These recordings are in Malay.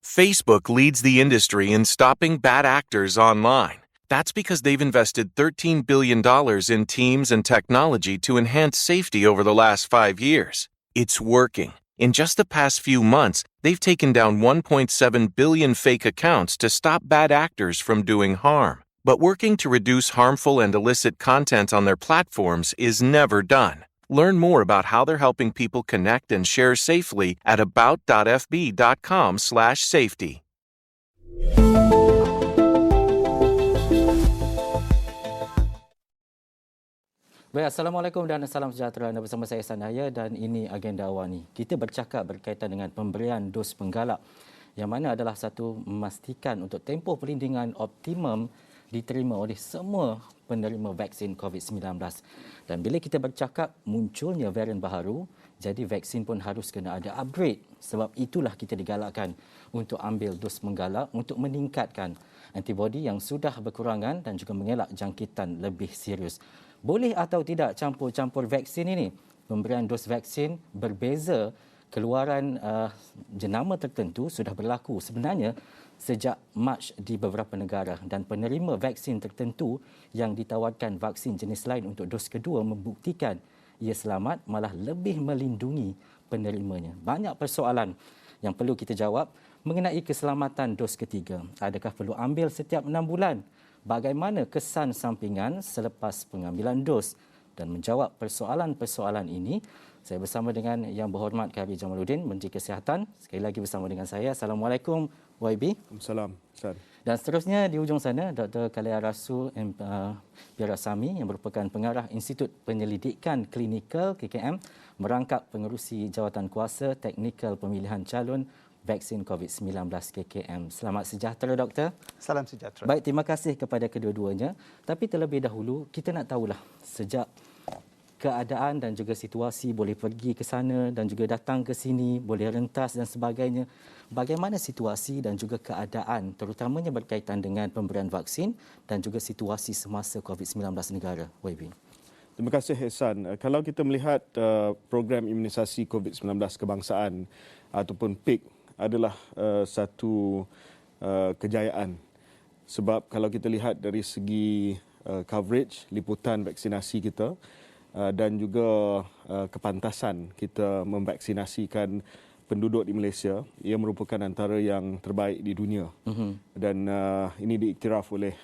Facebook leads the industry in stopping bad actors online. That's because they've invested $13 billion in teams and technology to enhance safety over the last 5 years. It's working. In just the past few months, they've taken down 1.7 billion fake accounts to stop bad actors from doing harm. But working to reduce harmful and illicit content on their platforms is never done. Learn more about how they're helping people connect and share safely at about.fb.com/safety. Baik, Assalamualaikum dan salam sejahtera. Anda bersama saya Ihsan Yahya dan ini Agenda Awani. Kita bercakap berkaitan dengan pemberian dos penggalak yang mana adalah satu memastikan untuk tempoh perlindungan optimum diterima oleh semua penerima vaksin COVID-19. Dan bila kita bercakap munculnya varian baharu, jadi vaksin pun harus kena ada upgrade. Sebab itulah kita digalakkan untuk ambil dos penggalak untuk meningkatkan antibodi yang sudah berkurangan dan juga mengelak jangkitan lebih serius. Boleh atau tidak campur-campur vaksin ini? Pemberian dos vaksin berbeza. Keluaran jenama tertentu sudah berlaku sebenarnya sejak Mac di beberapa negara dan penerima vaksin tertentu yang ditawarkan vaksin jenis lain untuk dos kedua membuktikan ia selamat malah lebih melindungi penerimanya. Banyak persoalan yang perlu kita jawab mengenai keselamatan dos ketiga. Adakah perlu ambil setiap 6 bulan? Bagaimana kesan sampingan selepas pengambilan dos? Dan menjawab persoalan-persoalan ini, saya bersama dengan Yang Berhormat Khairi Jamaluddin, Menteri Kesihatan. Sekali lagi bersama dengan saya. Assalamualaikum, YB. Waalaikumsalam. Dan seterusnya di ujung sana, Dr. Khalea Rasul Piarasami yang merupakan pengarah Institut Penyelidikan Klinikal KKM, merangkap pengerusi jawatan kuasa teknikal pemilihan calon vaksin COVID-19 KKM. Selamat sejahtera, Doktor. Salam sejahtera. Baik, terima kasih kepada kedua-duanya. Tapi terlebih dahulu, kita nak tahulah sejak keadaan dan juga situasi boleh pergi ke sana dan juga datang ke sini, boleh rentas dan sebagainya. Bagaimana situasi dan juga keadaan terutamanya berkaitan dengan pemberian vaksin dan juga situasi semasa COVID-19 negara, YB? Terima kasih, Ihsan. Kalau kita melihat program imunisasi COVID-19 kebangsaan ataupun PIK adalah satu kejayaan. Sebab kalau kita lihat dari segi coverage, liputan vaksinasi kita dan juga kepantasan kita memvaksinasikan penduduk di Malaysia, ia merupakan antara yang terbaik di dunia. Dan ini diiktiraf oleh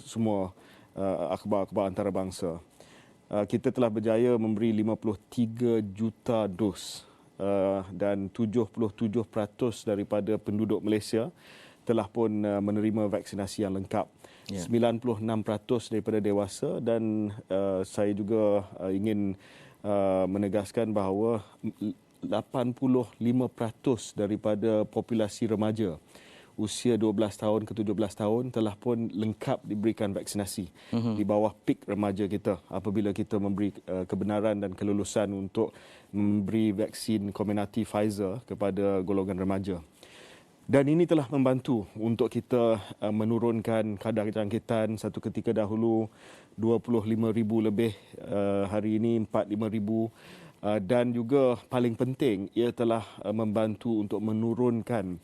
semua akhbar-akhbar antarabangsa. Kita telah berjaya memberi 53 juta dos dan 77% daripada penduduk Malaysia telah pun menerima vaksinasi yang lengkap. 96% daripada dewasa dan saya juga ingin menegaskan bahawa 85% daripada populasi remaja usia 12 tahun ke 17 tahun telah pun lengkap diberikan vaksinasi di bawah pik remaja kita apabila kita memberi kebenaran dan kelulusan untuk memberi vaksin Comirnaty Pfizer kepada golongan remaja. Dan ini telah membantu untuk kita menurunkan kadar jangkitan satu ketika dahulu 25,000 lebih, hari ini 45,000. Dan juga paling penting, ia telah membantu untuk menurunkan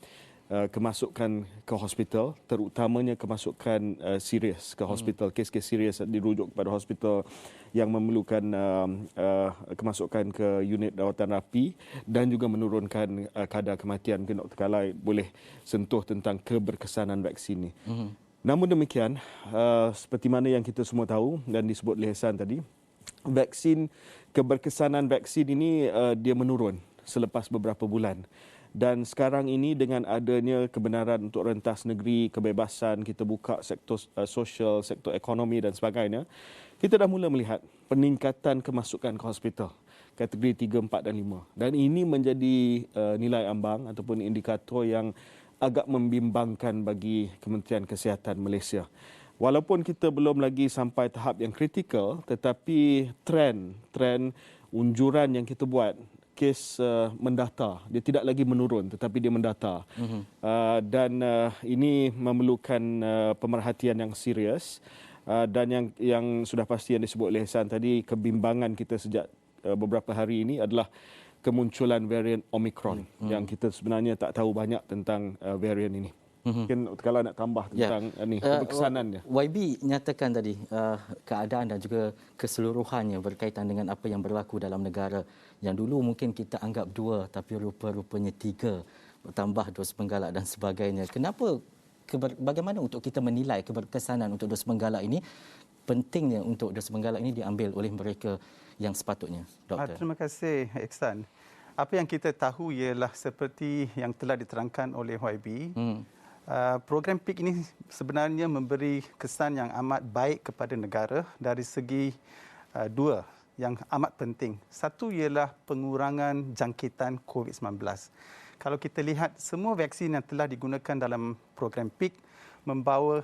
kemasukan ke hospital, terutamanya kemasukan serius ke hospital. Kes-kes serius dirujuk kepada hospital yang memerlukan kemasukan ke unit rawatan rapi dan juga menurunkan kadar kematian. Mungkin Dr. Khalea boleh sentuh tentang keberkesanan vaksin ini. Namun demikian, seperti mana yang kita semua tahu dan disebut oleh Ihsan tadi, keberkesanan vaksin ini dia menurun selepas beberapa bulan. Dan sekarang ini dengan adanya kebenaran untuk rentas negeri, kebebasan, kita buka sektor sosial, sektor ekonomi dan sebagainya, kita dah mula melihat peningkatan kemasukan ke hospital kategori 3, 4 dan 5. Dan ini menjadi nilai ambang ataupun indikator yang agak membimbangkan bagi Kementerian Kesihatan Malaysia. Walaupun kita belum lagi sampai tahap yang kritikal, tetapi trend unjuran yang kita buat, kes mendata, dia tidak lagi menurun tetapi dia mendata. Dan ini memerlukan pemerhatian yang serius dan yang sudah pasti yang disebut oleh Ihsan tadi, kebimbangan kita sejak beberapa hari ini adalah kemunculan varian Omicron yang kita sebenarnya tak tahu banyak tentang varian ini. Mungkin kalau nak tambah tentang keberkesanannya. YB nyatakan tadi keadaan dan juga keseluruhannya berkaitan dengan apa yang berlaku dalam negara yang dulu mungkin kita anggap 2 tapi rupa-rupanya 3, bertambah dos penggalak dan sebagainya. Bagaimana untuk kita menilai keberkesanan untuk dos penggalak ini? Pentingnya untuk dos penggalak ini diambil oleh mereka yang sepatutnya, Doktor. Terima kasih, Ihsan. Apa yang kita tahu ialah seperti yang telah diterangkan oleh YB, program PIK ini sebenarnya memberi kesan yang amat baik kepada negara dari segi 2 yang amat penting. Satu ialah pengurangan jangkitan COVID-19. Kalau kita lihat semua vaksin yang telah digunakan dalam program PIK membawa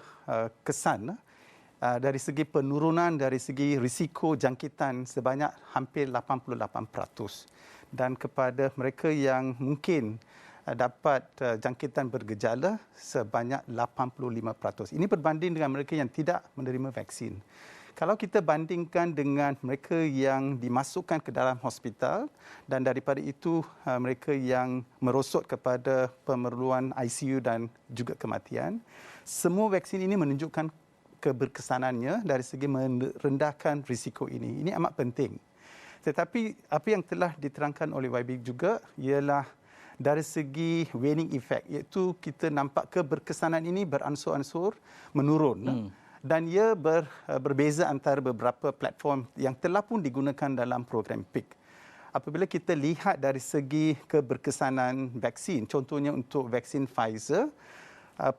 kesan dari segi penurunan dari segi risiko jangkitan sebanyak hampir 88%. Dan kepada mereka yang mungkin dapat jangkitan bergejala sebanyak 85%. Ini berbanding dengan mereka yang tidak menerima vaksin. Kalau kita bandingkan dengan mereka yang dimasukkan ke dalam hospital dan daripada itu mereka yang merosot kepada pemerluan ICU dan juga kematian, semua vaksin ini menunjukkan keberkesanannya dari segi merendahkan risiko ini. Ini amat penting. Tetapi apa yang telah diterangkan oleh YB juga ialah dari segi waning effect, iaitu kita nampak keberkesanan ini beransur-ansur menurun dan ia berbeza antara beberapa platform yang telah pun digunakan dalam program PIK. Apabila kita lihat dari segi keberkesanan vaksin, contohnya untuk vaksin Pfizer,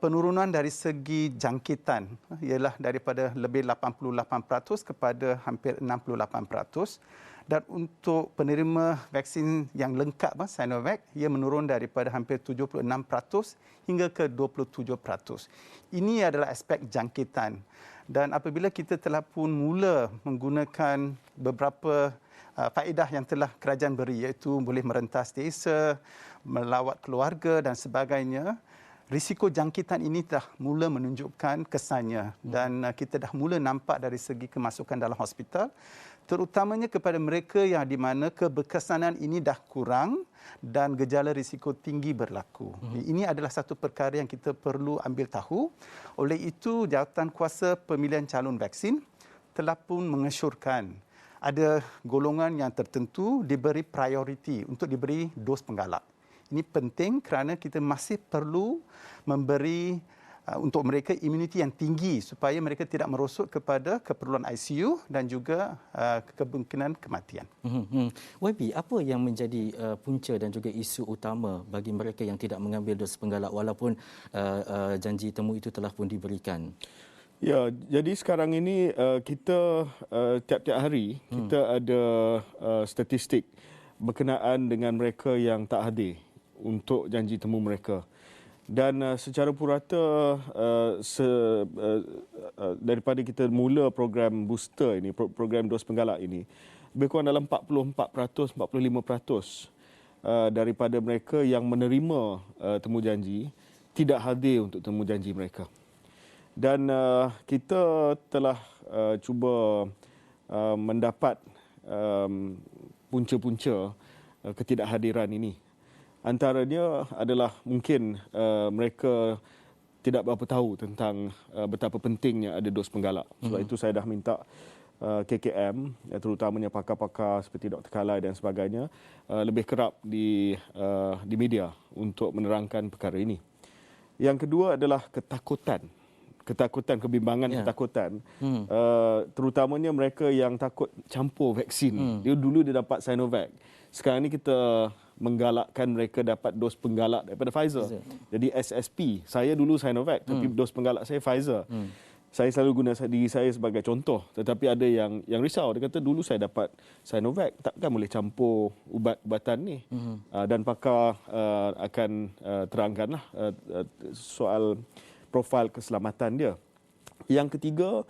penurunan dari segi jangkitan ialah daripada lebih 88% kepada hampir 68%. Dan untuk penerima vaksin yang lengkap, Sinovac, ia menurun daripada hampir 76% hingga ke 27%. Ini adalah aspek jangkitan. Dan apabila kita telah pun mula menggunakan beberapa faedah yang telah kerajaan beri, iaitu boleh merentas desa, melawat keluarga dan sebagainya, risiko jangkitan ini dah mula menunjukkan kesannya dan kita dah mula nampak dari segi kemasukan dalam hospital, terutamanya kepada mereka yang di mana keberkesanan ini dah kurang dan gejala risiko tinggi berlaku. Ini adalah satu perkara yang kita perlu ambil tahu. Oleh itu, Jawatankuasa Pemilihan Calon Vaksin telah pun mengesyorkan ada golongan yang tertentu diberi prioriti untuk diberi dos penggalak. Ini penting kerana kita masih perlu memberi untuk mereka imuniti yang tinggi supaya mereka tidak merosot kepada keperluan ICU dan juga kemungkinan kematian. YB, apa yang menjadi punca dan juga isu utama bagi mereka yang tidak mengambil dos penggalak walaupun janji temu itu telah pun diberikan? Ya, jadi sekarang ini kita tiap-tiap hari kita ada statistik berkenaan dengan mereka yang tak hadir untuk janji temu mereka. Dan secara purata daripada kita mula program booster ini, program dos penggalak ini, lebih kurang dalam 44%, 45% daripada mereka yang menerima temu janji tidak hadir untuk temu janji mereka. Dan kita telah cuba mendapat punca-punca ketidakhadiran ini. Antaranya adalah mungkin mereka tidak berapa tahu tentang betapa pentingnya ada dos penggalak. Sebab itu saya dah minta KKM, terutamanya pakar-pakar seperti Dr. Kalai dan sebagainya, lebih kerap di media untuk menerangkan perkara ini. Yang kedua adalah ketakutan, kebimbangan, ketakutan. Terutamanya mereka yang takut campur vaksin. Dulu dia dapat Sinovac. Sekarang ni kita menggalakkan mereka dapat dos penggalak daripada Pfizer. Jadi SSP. Saya dulu Sinovac, tapi dos penggalak saya Pfizer. Saya selalu guna diri saya sebagai contoh. Tetapi ada yang risau. Dia kata dulu saya dapat Sinovac, takkan boleh campur ubat-ubatan ni. Dan pakar akan terangkanlah soal profil keselamatan dia. Yang ketiga,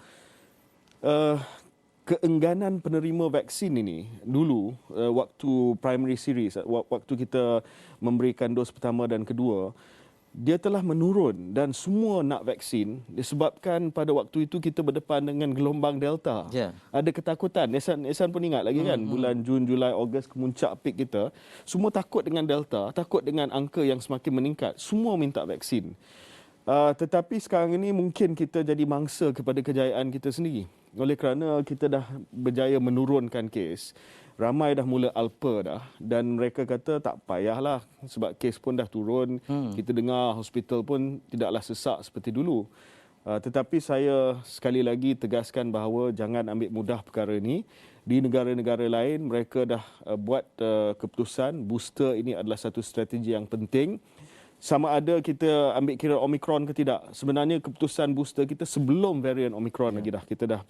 keengganan penerima vaksin ini dulu waktu primary series, waktu kita memberikan dos pertama dan kedua, dia telah menurun dan semua nak vaksin disebabkan pada waktu itu kita berdepan dengan gelombang Delta. Ada ketakutan. Ehsan pun ingat lagi kan, bulan Jun, Julai, Ogos, kemuncak peak kita. Semua takut dengan Delta, takut dengan angka yang semakin meningkat. Semua minta vaksin. Tetapi sekarang ini mungkin kita jadi mangsa kepada kejayaan kita sendiri. Oleh kerana kita dah berjaya menurunkan kes. Ramai dah mula alpa dah dan mereka kata tak payahlah sebab kes pun dah turun. Kita dengar hospital pun tidaklah sesak seperti dulu. Tetapi saya sekali lagi tegaskan bahawa jangan ambil mudah perkara ini. Di negara-negara lain mereka dah buat keputusan booster ini adalah satu strategi yang penting. Sama ada kita ambil kira Omicron ke tidak. Sebenarnya keputusan booster kita sebelum varian Omicron lagi dah. Kita dah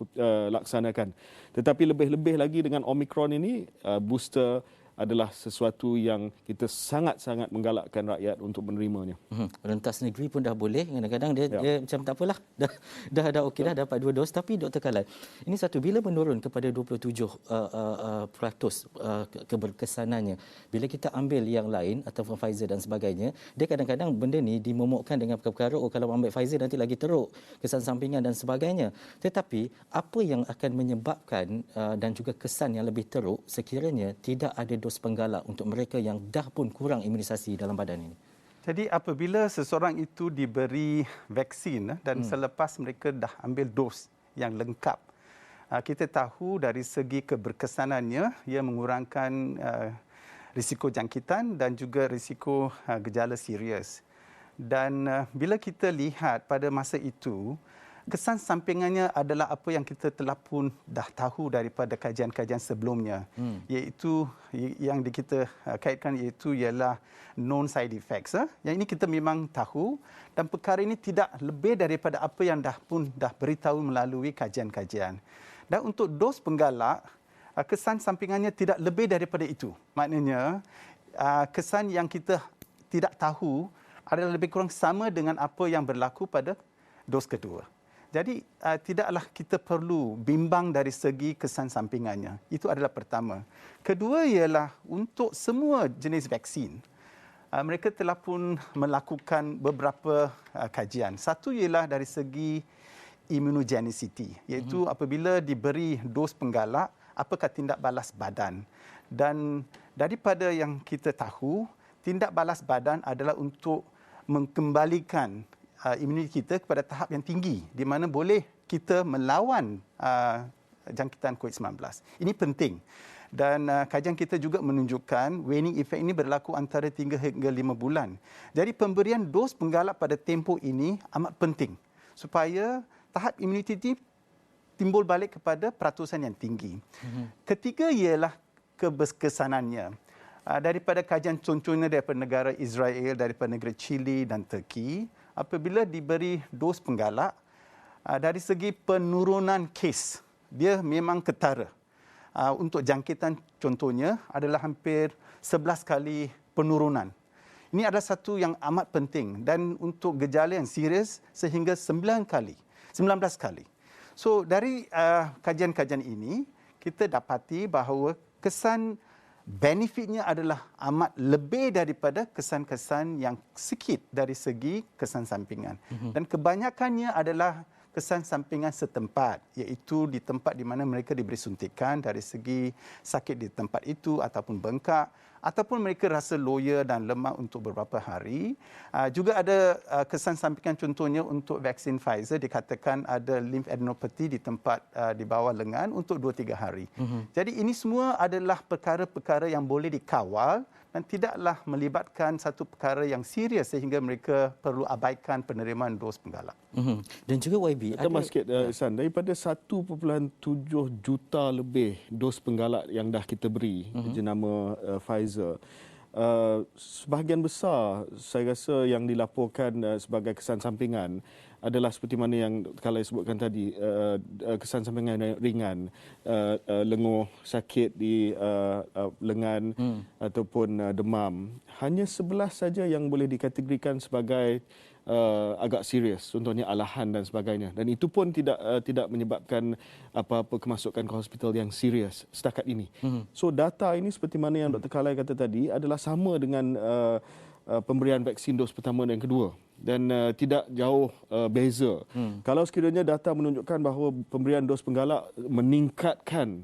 laksanakan. Tetapi lebih-lebih lagi dengan Omicron ini, booster adalah sesuatu yang kita sangat-sangat menggalakkan rakyat untuk menerimanya. Rentas negeri pun dah boleh. Kadang-kadang dia macam tak apalah. Dah okey dah dapat 2 dos. Tapi Dr. Khalal, ini satu bila menurun kepada 27% keberkesanannya. Bila kita ambil yang lain ataupun Pfizer dan sebagainya, dia kadang-kadang benda ni dimomokkan dengan perkara kalau ambil Pfizer nanti lagi teruk kesan sampingan dan sebagainya. Tetapi apa yang akan menyebabkan dan juga kesan yang lebih teruk sekiranya tidak ada dos penggalak untuk mereka yang dah pun kurang imunisasi dalam badan ini? Jadi apabila seseorang itu diberi vaksin dan selepas mereka dah ambil dos yang lengkap, kita tahu dari segi keberkesanannya ia mengurangkan risiko jangkitan dan juga risiko gejala serius. Dan bila kita lihat pada masa itu, kesan sampingannya adalah apa yang kita telah pun dah tahu daripada kajian-kajian sebelumnya, iaitu yang kita kaitkan ialah known side effects. Yang ini kita memang tahu dan perkara ini tidak lebih daripada apa yang dah beritahu melalui kajian-kajian. Dan untuk dos penggalak, kesan sampingannya tidak lebih daripada itu. Maknanya kesan yang kita tidak tahu adalah lebih kurang sama dengan apa yang berlaku pada dos kedua. Jadi tidaklah kita perlu bimbang dari segi kesan sampingannya. Itu adalah pertama. Kedua ialah untuk semua jenis vaksin. Mereka telah pun melakukan beberapa kajian. Satu ialah dari segi immunogenicity, iaitu apabila diberi dos penggalak, apakah tindak balas badan. Dan daripada yang kita tahu, tindak balas badan adalah untuk mengembalikan imuniti kita kepada tahap yang tinggi di mana boleh kita melawan jangkitan COVID-19. Ini penting. Dan kajian kita juga menunjukkan waning effect ini berlaku antara 3 hingga 5 bulan. Jadi pemberian dos penggalak pada tempoh ini amat penting supaya tahap imuniti timbul balik kepada peratusan yang tinggi. Ketiga ialah keberkesanannya. Daripada kajian contohnya daripada negara Israel, daripada negara Chile dan Turki, apabila diberi dos penggalak, dari segi penurunan kes, dia memang ketara. Untuk jangkitan contohnya adalah hampir 11 kali penurunan. Ini adalah satu yang amat penting dan untuk gejala yang serius sehingga 19 kali. So dari kajian-kajian ini, kita dapati bahawa kesan benefitnya adalah amat lebih daripada kesan-kesan yang sikit dari segi kesan sampingan. Dan kebanyakannya adalah kesan sampingan setempat, iaitu di tempat di mana mereka diberi suntikan dari segi sakit di tempat itu ataupun bengkak, ataupun mereka rasa loya dan lemah untuk beberapa hari. Juga ada kesan sampingan contohnya untuk vaksin Pfizer dikatakan ada lymphadenopathy di tempat di bawah lengan untuk 2-3 hari. Jadi ini semua adalah perkara-perkara yang boleh dikawal dan tidaklah melibatkan satu perkara yang serius sehingga mereka perlu abaikan penerimaan dos penggalak. Dan juga YB, tambah sikit Ihsan, daripada 1.7 juta lebih dos penggalak yang dah kita beri jenama Pfizer, sebahagian besar saya rasa yang dilaporkan sebagai kesan sampingan adalah seperti mana yang kalau saya sebutkan tadi, kesan sampingan ringan, lenguh, sakit di lengan ataupun demam. Hanya 11 saja yang boleh dikategorikan sebagai agak serius, contohnya alahan dan sebagainya. Dan itu pun tidak menyebabkan apa-apa kemasukan ke hospital yang serius setakat ini. So data ini seperti mana yang Dr. Khalal kata tadi adalah sama dengan pemberian vaksin dos pertama dan kedua, dan tidak jauh beza. Kalau sekiranya data menunjukkan bahawa pemberian dos penggalak meningkatkan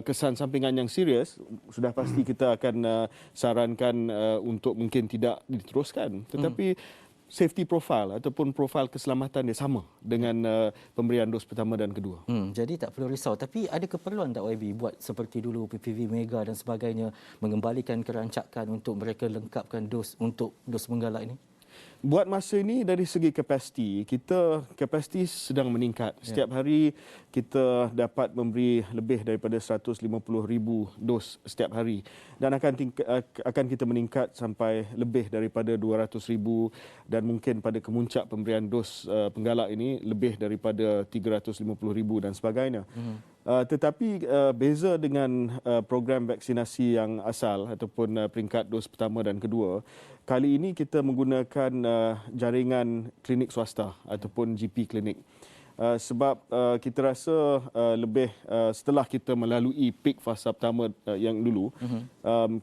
kesan sampingan yang serius, sudah pasti kita akan sarankan untuk mungkin tidak diteruskan. Tetapi safety profile ataupun profil keselamatan dia sama dengan pemberian dos pertama dan kedua. Jadi tak perlu risau. Tapi ada keperluan tak YB buat seperti dulu PPV Mega dan sebagainya, mengembalikan kerancakan untuk mereka lengkapkan dos untuk dos penggalak ini? Buat masa ini dari segi kapasiti, kapasiti sedang meningkat. Setiap hari kita dapat memberi lebih daripada 150,000 dos setiap hari, dan akan kita meningkat sampai lebih daripada 200,000, dan mungkin pada kemuncak pemberian dos penggalak ini lebih daripada 350,000 dan sebagainya. Tetapi beza dengan program vaksinasi yang asal ataupun peringkat dos pertama dan kedua, kali ini kita menggunakan jaringan klinik swasta ataupun GP klinik. Sebab kita rasa lebih setelah kita melalui peak fasa pertama yang dulu,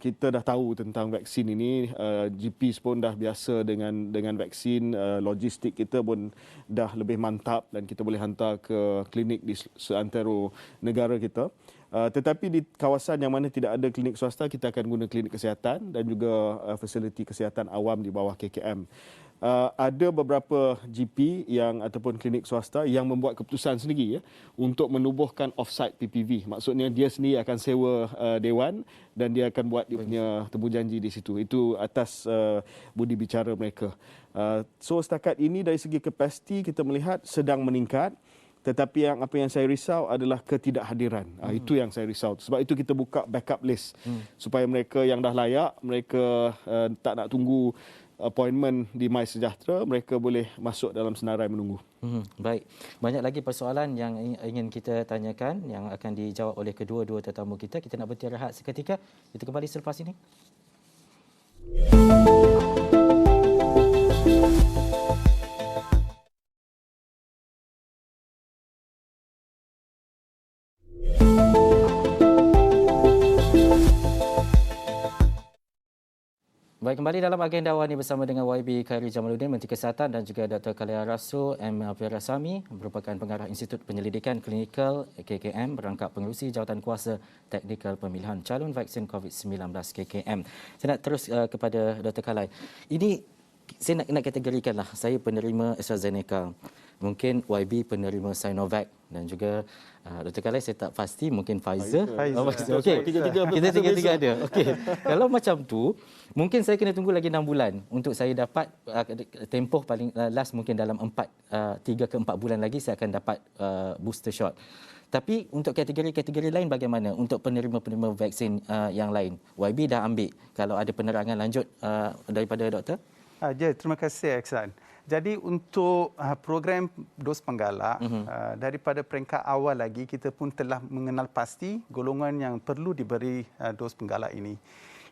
kita dah tahu tentang vaksin ini, GPs pun dah biasa dengan vaksin, logistik kita pun dah lebih mantap dan kita boleh hantar ke klinik di seantero negara kita. Tetapi di kawasan yang mana tidak ada klinik swasta, kita akan guna klinik kesihatan dan juga fasiliti kesihatan awam di bawah KKM. Ada beberapa GP ataupun klinik swasta yang membuat keputusan sendiri untuk menubuhkan off-site PPV. Maksudnya dia sendiri akan sewa dewan dan dia akan buat dia punya temujanji di situ. Itu atas budi bicara mereka. So setakat ini dari segi kapasiti kita melihat sedang meningkat. Tetapi apa yang saya risau adalah ketidakhadiran. Itu yang saya risau. Sebab itu kita buka backup list supaya mereka yang dah layak, mereka tak nak tunggu appointment di MySejahtera, mereka boleh masuk dalam senarai menunggu. Baik. Banyak lagi persoalan yang ingin kita tanyakan yang akan dijawab oleh kedua-dua tetamu kita. Kita nak berhenti rehat seketika. Kita kembali selepas ini. Baik, kembali dalam agenda awal ini bersama dengan YB Khairi Jamaluddin, Menteri Kesihatan, dan juga Dr. Khalia Rasul M. Virasamy, merupakan pengarah Institut Penyelidikan Klinikal KKM, berangkap pengerusi Jawatankuasa Teknikal Pemilihan Calon Vaksin COVID-19 KKM. Saya nak terus kepada Dr. Khalia. Ini saya nak kategorikanlah, saya penerima AstraZeneca, mungkin YB penerima Sinovac, dan juga Dr. Khalia saya tak pasti mungkin Pfizer. Okey. Kita tiga-tiga ada. Okey. Kalau macam tu, mungkin saya kena tunggu lagi 6 bulan untuk saya dapat tempoh paling last mungkin dalam 3 ke 4 bulan lagi saya akan dapat booster shot. Tapi untuk kategori-kategori lain bagaimana untuk penerima-penerima vaksin yang lain? YB dah ambil. Kalau ada penerangan lanjut daripada doktor? Terima kasih Aksan. Jadi untuk program dos penggalak, daripada peringkat awal lagi kita pun telah mengenal pasti golongan yang perlu diberi dos penggalak ini.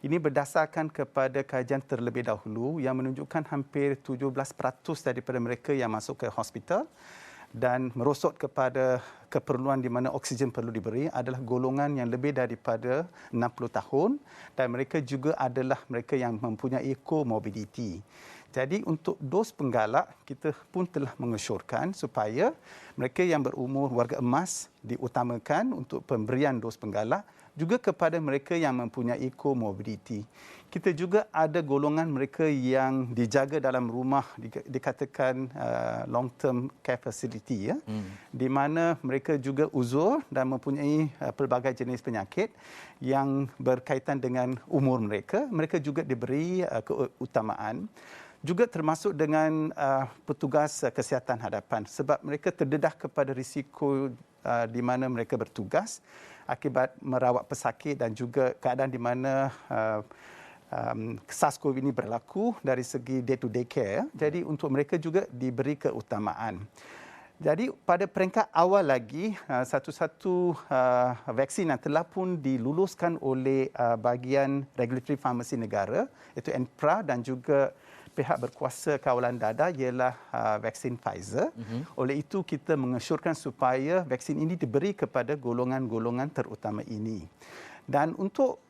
Ini berdasarkan kepada kajian terlebih dahulu yang menunjukkan hampir 17% daripada mereka yang masuk ke hospital dan merosot kepada keperluan di mana oksigen perlu diberi adalah golongan yang lebih daripada 60 tahun dan mereka juga adalah mereka yang mempunyai comorbidity. Jadi untuk dos penggalak kita pun telah mengesyorkan supaya mereka yang berumur warga emas diutamakan untuk pemberian dos penggalak, juga kepada mereka yang mempunyai comorbidity. Kita juga ada golongan mereka yang dijaga dalam rumah, dikatakan long term care facility, di mana mereka juga uzur dan mempunyai pelbagai jenis penyakit yang berkaitan dengan umur mereka. Mereka juga diberi keutamaan. Juga termasuk dengan petugas kesihatan hadapan sebab mereka terdedah kepada risiko di mana mereka bertugas akibat merawat pesakit dan juga keadaan di mana SARS-CoV ini berlaku dari segi day-to-day care. Jadi untuk mereka juga diberi keutamaan. Jadi pada peringkat awal lagi, satu-satu vaksin yang telah pun diluluskan oleh bahagian regulatory pharmacy negara, iaitu NPRA dan juga pihak berkuasa kawalan dada ialah vaksin Pfizer. Oleh itu kita mengesyorkan supaya vaksin ini diberi kepada golongan-golongan terutama ini. Dan untuk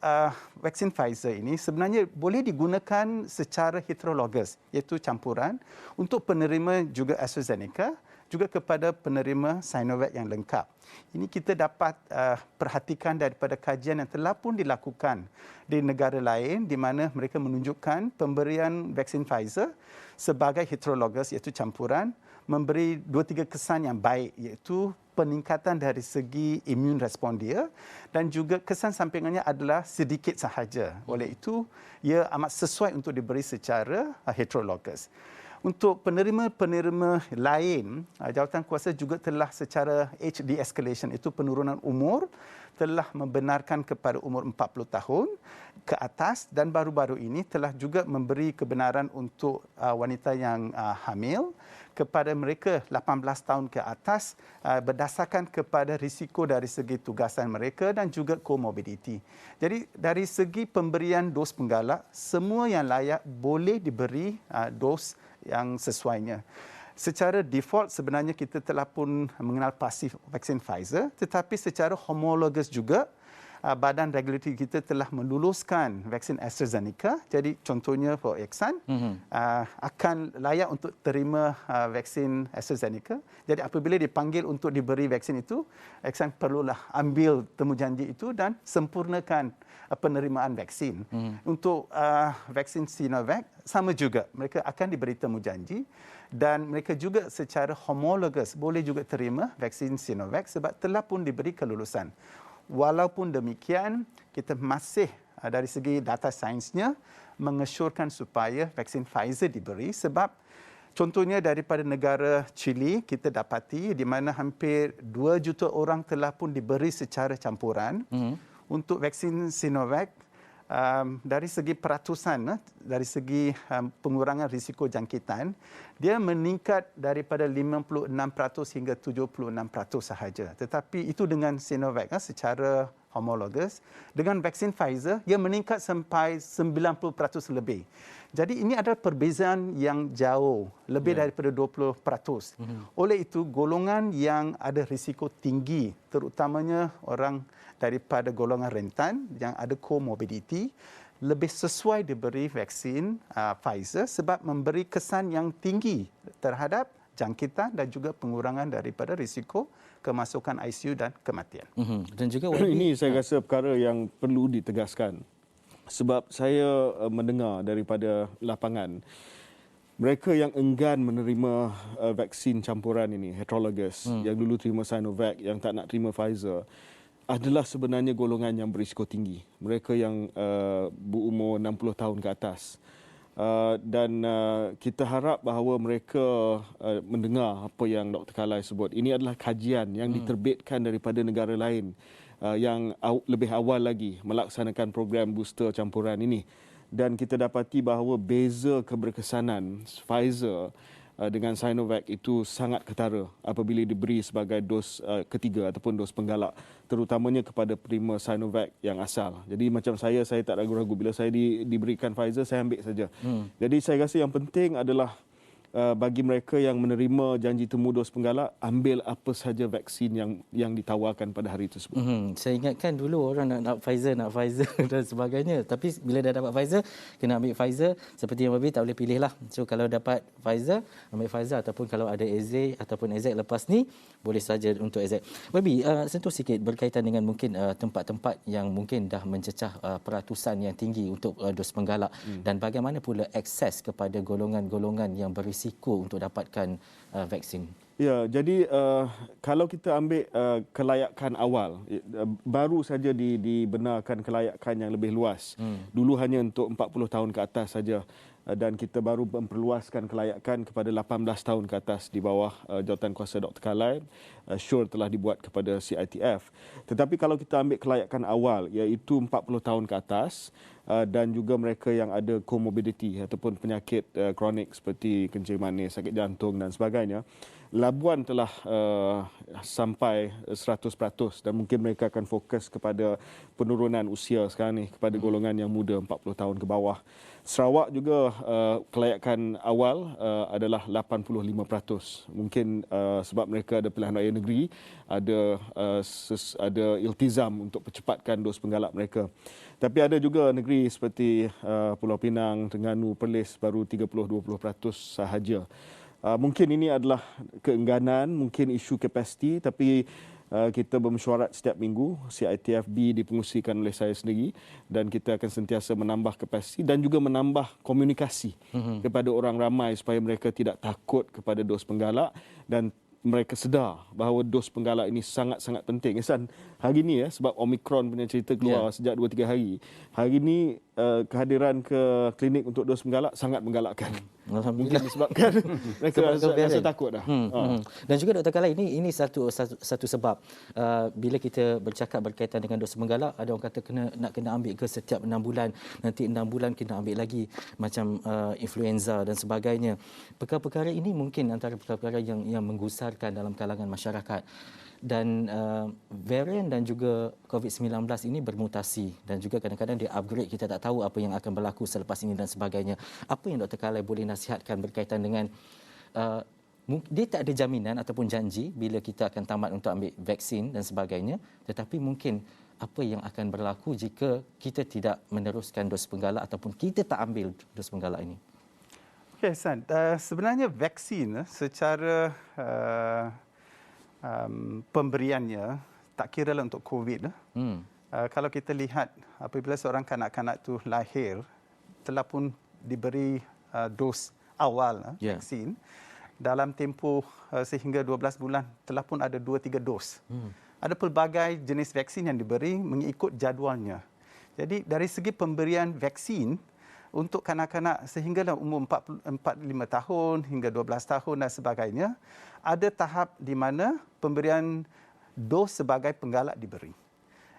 vaksin Pfizer ini sebenarnya boleh digunakan secara heterologous, iaitu campuran untuk penerima juga AstraZeneca, juga kepada penerima Sinovac yang lengkap. Ini kita dapat perhatikan daripada kajian yang telah pun dilakukan di negara lain di mana mereka menunjukkan pemberian vaksin Pfizer sebagai heterologous, iaitu campuran, memberi 2-3 kesan yang baik, iaitu peningkatan dari segi immune respon dia dan juga kesan sampingannya adalah sedikit sahaja. Oleh itu, ia amat sesuai untuk diberi secara heterologous. Untuk penerima-penerima lain, jawatankuasa juga telah secara age de-escalation, itu penurunan umur, telah membenarkan kepada umur 40 tahun ke atas dan baru-baru ini telah juga memberi kebenaran untuk wanita yang hamil kepada mereka 18 tahun ke atas berdasarkan kepada risiko dari segi tugasan mereka dan juga comorbidity. Jadi dari segi pemberian dos penggalak, semua yang layak boleh diberi dos yang sesuainya. Secara default sebenarnya kita telah pun mengenal pasti vaksin Pfizer, tetapi secara homologous juga badan regulatory kita telah meluluskan vaksin AstraZeneca. Jadi contohnya for Eksan akan layak untuk terima vaksin AstraZeneca. Jadi apabila dipanggil untuk diberi vaksin itu, Eksan perlulah ambil temujanji itu dan sempurnakan penerimaan vaksin. Untuk vaksin Sinovac sama juga, mereka akan diberi temujanji dan mereka juga secara homologous boleh juga terima vaksin Sinovac sebab telah pun diberi kelulusan. Walaupun demikian, kita masih dari segi data sainsnya mengesyorkan supaya vaksin Pfizer diberi sebab contohnya daripada negara Chile kita dapati di mana hampir 2 juta orang telah pun diberi secara campuran. Untuk vaksin Sinovac, dari segi peratusan, dari segi pengurangan risiko jangkitan, dia meningkat daripada 56% hingga 76% sahaja. Tetapi itu dengan Sinovac secara homologous. Dengan vaksin Pfizer, ia meningkat sampai 90% lebih. Jadi ini adalah perbezaan yang jauh, lebih daripada 20%. Oleh itu, golongan yang ada risiko tinggi, terutamanya orang daripada golongan rentan yang ada comorbidity, lebih sesuai diberi vaksin Pfizer sebab memberi kesan yang tinggi terhadap jangkitan dan juga pengurangan daripada risiko kemasukan ICU dan kematian. Dan juga ini saya rasa perkara yang perlu ditegaskan. Sebab saya mendengar daripada lapangan, mereka yang enggan menerima vaksin campuran ini, heterologous, yang dulu terima Sinovac, yang tak nak terima Pfizer, adalah sebenarnya golongan yang berisiko tinggi. Mereka yang berumur 60 tahun ke atas. Dan kita harap bahawa mereka mendengar apa yang Dr. Kalai sebut. Ini adalah kajian yang diterbitkan daripada negara lain yang lebih awal lagi melaksanakan program booster campuran ini. Dan kita dapati bahawa beza keberkesanan Pfizer dengan Sinovac itu sangat ketara apabila diberi sebagai dos ketiga ataupun dos penggalak, terutamanya kepada penerima Sinovac yang asal. Jadi macam saya tak ragu-ragu bila saya diberikan Pfizer, saya ambil saja. Jadi saya rasa yang penting adalah bagi mereka yang menerima janji temu dos penggalak, ambil apa saja vaksin yang ditawarkan pada hari tersebut. Saya ingatkan dulu orang nak Pfizer dan sebagainya. Tapi bila dah dapat Pfizer, kena ambil Pfizer. Seperti yang Babi tak boleh pilih lah. So kalau dapat Pfizer, ambil Pfizer, ataupun kalau ada AZ ataupun AZ lepas ni, boleh saja untuk AZ. Babi, sentuh sikit berkaitan dengan mungkin tempat-tempat yang mungkin dah mencecah peratusan yang tinggi untuk dos penggalak. Dan bagaimana pula akses kepada golongan-golongan yang berisiko untuk dapatkan vaksin? Ya, jadi kalau kita ambil kelayakan awal, baru saja dibenarkan kelayakan yang lebih luas. Dulu hanya untuk 40 tahun ke atas saja. Dan kita baru memperluaskan kelayakan kepada 18 tahun ke atas di bawah jawatankuasa Dr. Kalai. SURE telah dibuat kepada CITF. Tetapi kalau kita ambil kelayakan awal, iaitu 40 tahun ke atas, dan juga mereka yang ada comorbidity ataupun penyakit kronik seperti kencing manis, sakit jantung dan sebagainya. Labuan telah sampai 100% dan mungkin mereka akan fokus kepada penurunan usia sekarang ni kepada golongan yang muda 40 tahun ke bawah. Sarawak juga kelayakan awal adalah 85%. Mungkin sebab mereka ada pilihan raya negeri, ada iltizam untuk percepatkan dos penggalak mereka. Tapi ada juga negeri seperti Pulau Pinang, Terengganu, Perlis baru 30-20% sahaja. Mungkin ini adalah keengganan, mungkin isu kapasiti, tapi kita bermesyuarat setiap minggu. CITFB dipengusikan oleh saya sendiri dan kita akan sentiasa menambah kapasiti dan juga menambah komunikasi kepada orang ramai supaya mereka tidak takut kepada dos penggalak dan mereka sedar bahawa dos penggalak ini sangat-sangat penting. Ihsan, hari ini sebab Omicron punya cerita keluar sejak 2-3 hari. Hari ini kehadiran ke klinik untuk dos penggalak sangat menggalakkan. Mungkin disebabkan mereka rasa takut dah. Dan juga Dr. Kala, ini satu sebab bila kita bercakap berkaitan dengan dos penggalak, ada orang kata kena ambil ke setiap 6 bulan, nanti 6 bulan kena ambil lagi macam influenza dan sebagainya. Perkara-perkara ini mungkin antara perkara-perkara yang menggusarkan dalam kalangan masyarakat. Dan varian dan juga COVID-19 ini bermutasi dan juga kadang-kadang dia upgrade, kita tak tahu apa yang akan berlaku selepas ini dan sebagainya. Apa yang Dr. Khalil boleh nasihatkan berkaitan dengan dia tak ada jaminan ataupun janji bila kita akan tamat untuk ambil vaksin dan sebagainya, tetapi mungkin apa yang akan berlaku jika kita tidak meneruskan dos penggalak ataupun kita tak ambil dos penggalak ini? Okey, San. Sebenarnya vaksin secara pemberiannya tak kira lah untuk COVID. Kalau kita lihat apabila seorang kanak-kanak tu lahir telah pun diberi dos awal vaksin, dalam tempoh sehingga 12 bulan telah pun ada 2-3 dos. Ada pelbagai jenis vaksin yang diberi mengikut jadualnya. Jadi dari segi pemberian vaksin untuk kanak-kanak sehinggalah umur 45 tahun hingga 12 tahun dan sebagainya, ada tahap di mana pemberian dos sebagai penggalak diberi.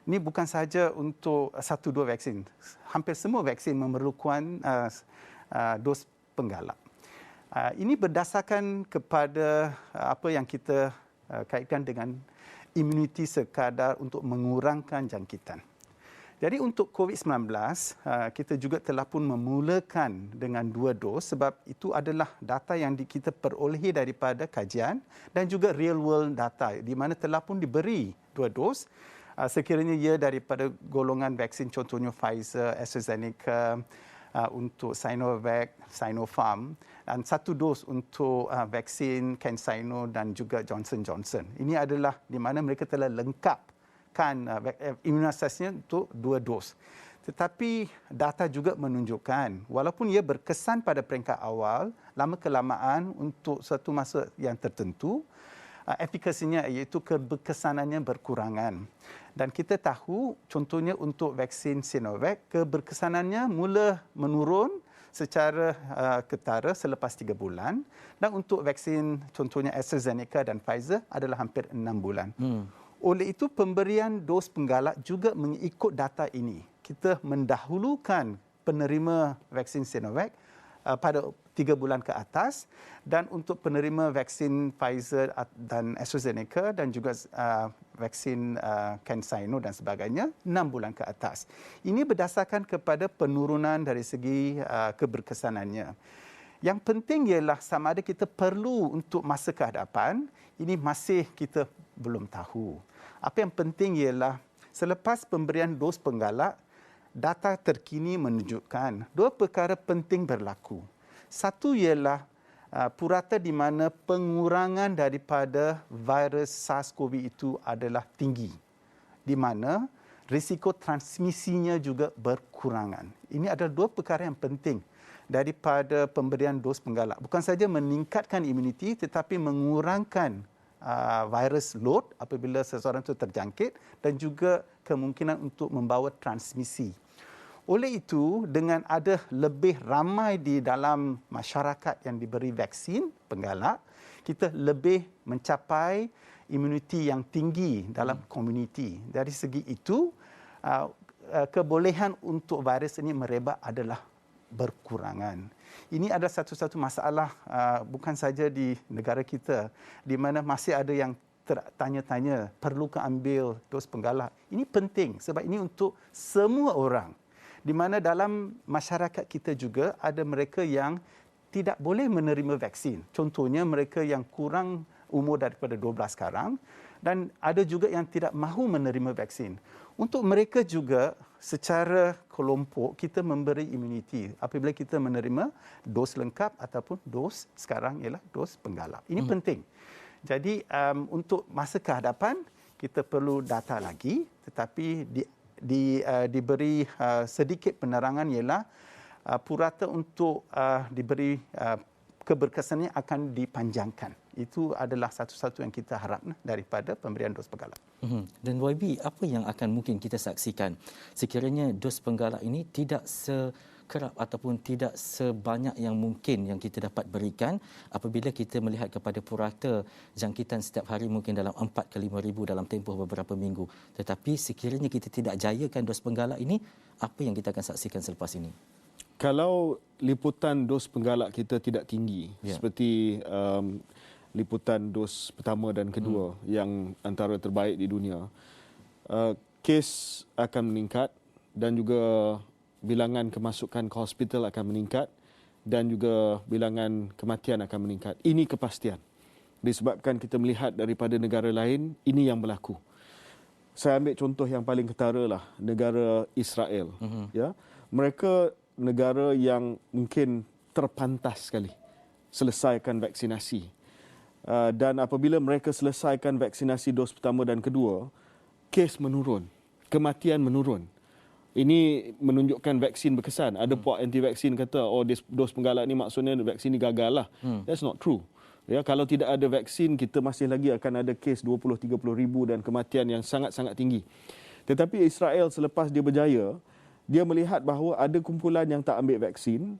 Ini bukan sahaja untuk 1-2 vaksin. Hampir semua vaksin memerlukan dos penggalak. Ini berdasarkan kepada apa yang kita kaitkan dengan imuniti sekadar untuk mengurangkan jangkitan. Jadi untuk COVID-19, kita juga telah pun memulakan dengan 2 dos sebab itu adalah data yang kita perolehi daripada kajian dan juga real world data di mana telah pun diberi 2 dos. Sekiranya ia daripada golongan vaksin contohnya Pfizer, AstraZeneca, untuk Sinovac, Sinopharm dan 1 dos untuk vaksin CanSino dan juga Johnson & Johnson. Ini adalah di mana mereka telah lengkap imunisasinya untuk 2 dos. Tetapi data juga menunjukkan walaupun ia berkesan pada peringkat awal, lama kelamaan untuk satu masa yang tertentu, efikasinya iaitu keberkesanannya berkurangan. Dan kita tahu contohnya untuk vaksin Sinovac, keberkesanannya mula menurun secara ketara selepas 3 bulan dan untuk vaksin contohnya AstraZeneca dan Pfizer adalah hampir 6 bulan. Oleh itu, pemberian dos penggalak juga mengikut data ini. Kita mendahulukan penerima vaksin Sinovac pada 3 bulan ke atas dan untuk penerima vaksin Pfizer dan AstraZeneca dan juga vaksin CanSino dan sebagainya 6 bulan ke atas. Ini berdasarkan kepada penurunan dari segi keberkesanannya. Yang penting ialah sama ada kita perlu untuk masa ke hadapan, ini masih kita belum tahu. Apa yang penting ialah selepas pemberian dos penggalak, data terkini menunjukkan 2 perkara penting berlaku. Satu ialah purata di mana pengurangan daripada virus SARS-CoV itu adalah tinggi, di mana risiko transmisinya juga berkurangan. Ini adalah 2 perkara yang penting daripada pemberian dos penggalak. Bukan saja meningkatkan imuniti tetapi mengurangkan virus load apabila seseorang itu terjangkit dan juga kemungkinan untuk membawa transmisi. Oleh itu, dengan ada lebih ramai di dalam masyarakat yang diberi vaksin penggalak, kita lebih mencapai imuniti yang tinggi dalam komuniti. Dari segi itu, kebolehan untuk virus ini merebak adalah berkurangan. Ini adalah satu-satu masalah bukan saja di negara kita di mana masih ada yang tertanya-tanya perlukah ambil dos penggalak. Ini penting sebab ini untuk semua orang. Di mana dalam masyarakat kita juga ada mereka yang tidak boleh menerima vaksin. Contohnya mereka yang kurang umur daripada 12 sekarang dan ada juga yang tidak mahu menerima vaksin. Untuk mereka juga secara kelompok kita memberi imuniti apabila kita menerima dos lengkap ataupun dos sekarang ialah dos penggalak. Ini penting. Jadi untuk masa ke hadapan kita perlu data lagi tetapi diberi sedikit penerangan ialah purata untuk diberi keberkesannya akan dipanjangkan. Itu adalah satu-satu yang kita harap daripada pemberian dos penggalak. Dan YB, apa yang akan mungkin kita saksikan sekiranya dos penggalak ini tidak sekerap ataupun tidak sebanyak yang mungkin yang kita dapat berikan apabila kita melihat kepada purata jangkitan setiap hari mungkin dalam 4 ke 5 ribu dalam tempoh beberapa minggu. Tetapi sekiranya kita tidak jayakan dos penggalak ini, apa yang kita akan saksikan selepas ini? Kalau liputan dos penggalak kita tidak tinggi, seperti liputan dos pertama dan kedua yang antara terbaik di dunia, kes akan meningkat dan juga bilangan kemasukan ke hospital akan meningkat dan juga bilangan kematian akan meningkat. Ini kepastian. Disebabkan kita melihat daripada negara lain, ini yang berlaku. Saya ambil contoh yang paling ketara lah, negara Israel. Ya, mereka negara yang mungkin terpantas sekali selesaikan vaksinasi. Dan apabila mereka selesaikan vaksinasi dos pertama dan kedua, kes menurun, kematian menurun. Ini menunjukkan vaksin berkesan. Ada puak anti vaksin kata, oh dos penggalak ni maksudnya vaksin ni gagal lah. That's not true. Ya, kalau tidak ada vaksin, kita masih lagi akan ada kes 20-30 ribu dan kematian yang sangat-sangat tinggi. Tetapi Israel selepas dia berjaya, dia melihat bahawa ada kumpulan yang tak ambil vaksin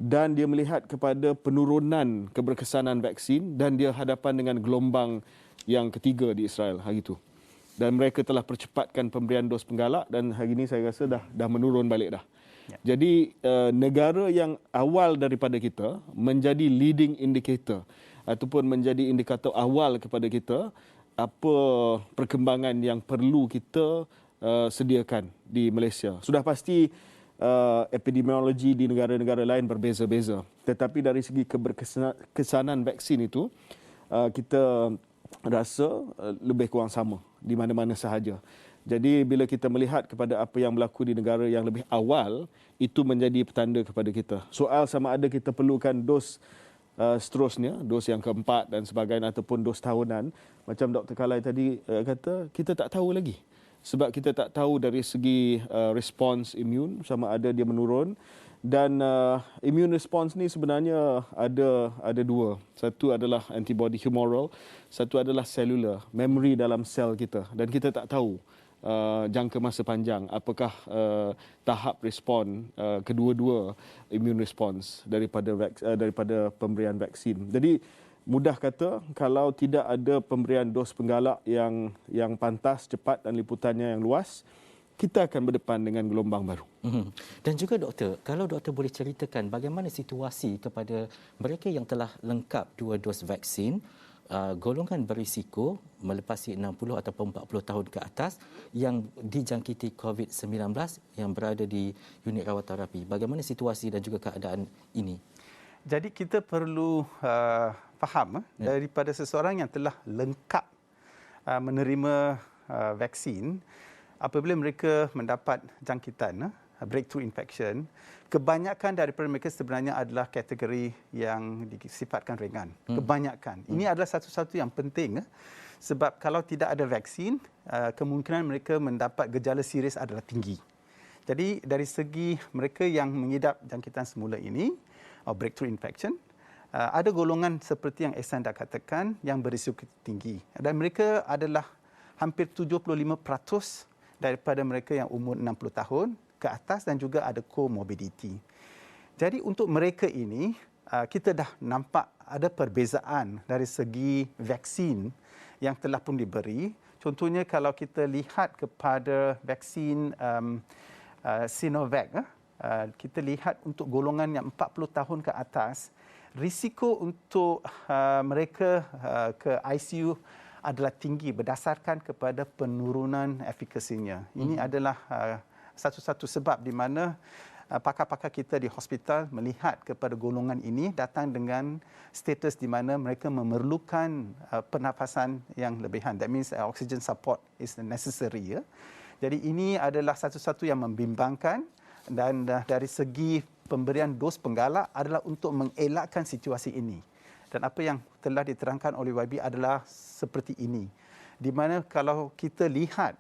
dan dia melihat kepada penurunan keberkesanan vaksin dan dia hadapan dengan gelombang yang ketiga di Israel hari itu. Dan mereka telah percepatkan pemberian dos penggalak dan hari ini saya rasa dah menurun balik dah. Ya. Jadi negara yang awal daripada kita menjadi leading indicator ataupun menjadi indikator awal kepada kita apa perkembangan yang perlu kita sediakan di Malaysia. Sudah pasti epidemiologi di negara-negara lain berbeza-beza. Tetapi dari segi keberkesanan vaksin itu, kita rasa lebih kurang sama di mana-mana sahaja. Jadi bila kita melihat kepada apa yang berlaku di negara yang lebih awal, itu menjadi petanda kepada kita. Soal sama ada kita perlukan dos seterusnya, dos yang keempat dan sebagainya ataupun dos tahunan, macam Dr. Kalai tadi kata, kita tak tahu lagi. Sebab kita tak tahu dari segi respons imun sama ada dia menurun dan immune response ni sebenarnya ada dua. Satu adalah antibody humoral, satu adalah cellular, memory dalam sel kita dan kita tak tahu jangka masa panjang apakah tahap respon kedua-dua immune response daripada pemberian vaksin. Jadi mudah kata, kalau tidak ada pemberian dos penggalak yang pantas, cepat dan liputannya yang luas, kita akan berdepan dengan gelombang baru. Dan juga doktor, kalau doktor boleh ceritakan bagaimana situasi kepada mereka yang telah lengkap 2 dos vaksin, golongan berisiko melepasi 60 ataupun 40 tahun ke atas yang dijangkiti COVID-19 yang berada di unit rawat terapi. Bagaimana situasi dan juga keadaan ini? Jadi kita perlu faham daripada seseorang yang telah lengkap menerima vaksin, apabila mereka mendapat jangkitan breakthrough infection, kebanyakan daripada mereka sebenarnya adalah kategori yang disifatkan ringan. Kebanyakan. Ini adalah satu-satu yang penting sebab kalau tidak ada vaksin, kemungkinan mereka mendapat gejala serius adalah tinggi. Jadi dari segi mereka yang mengidap jangkitan semula ini, breakthrough infection, ada golongan seperti yang Ehsan dah katakan yang berisiko tinggi dan mereka adalah hampir 75% daripada mereka yang umur 60 tahun ke atas dan juga ada comorbidity. Jadi untuk mereka ini kita dah nampak ada perbezaan dari segi vaksin yang telah pun diberi. Contohnya kalau kita lihat kepada vaksin Sinovac, kita lihat untuk golongan yang 40 tahun ke atas, risiko untuk mereka ke ICU adalah tinggi berdasarkan kepada penurunan efikasinya. Ini adalah satu-satu sebab di mana pakar-pakar kita di hospital melihat kepada golongan ini datang dengan status di mana mereka memerlukan pernafasan yang lebihan. That means oxygen support is necessary. Ya. Jadi ini adalah satu-satu yang membimbangkan, dan dari segi pemberian dos penggalak adalah untuk mengelakkan situasi ini. Dan apa yang telah diterangkan oleh YB adalah seperti ini. Di mana kalau kita lihat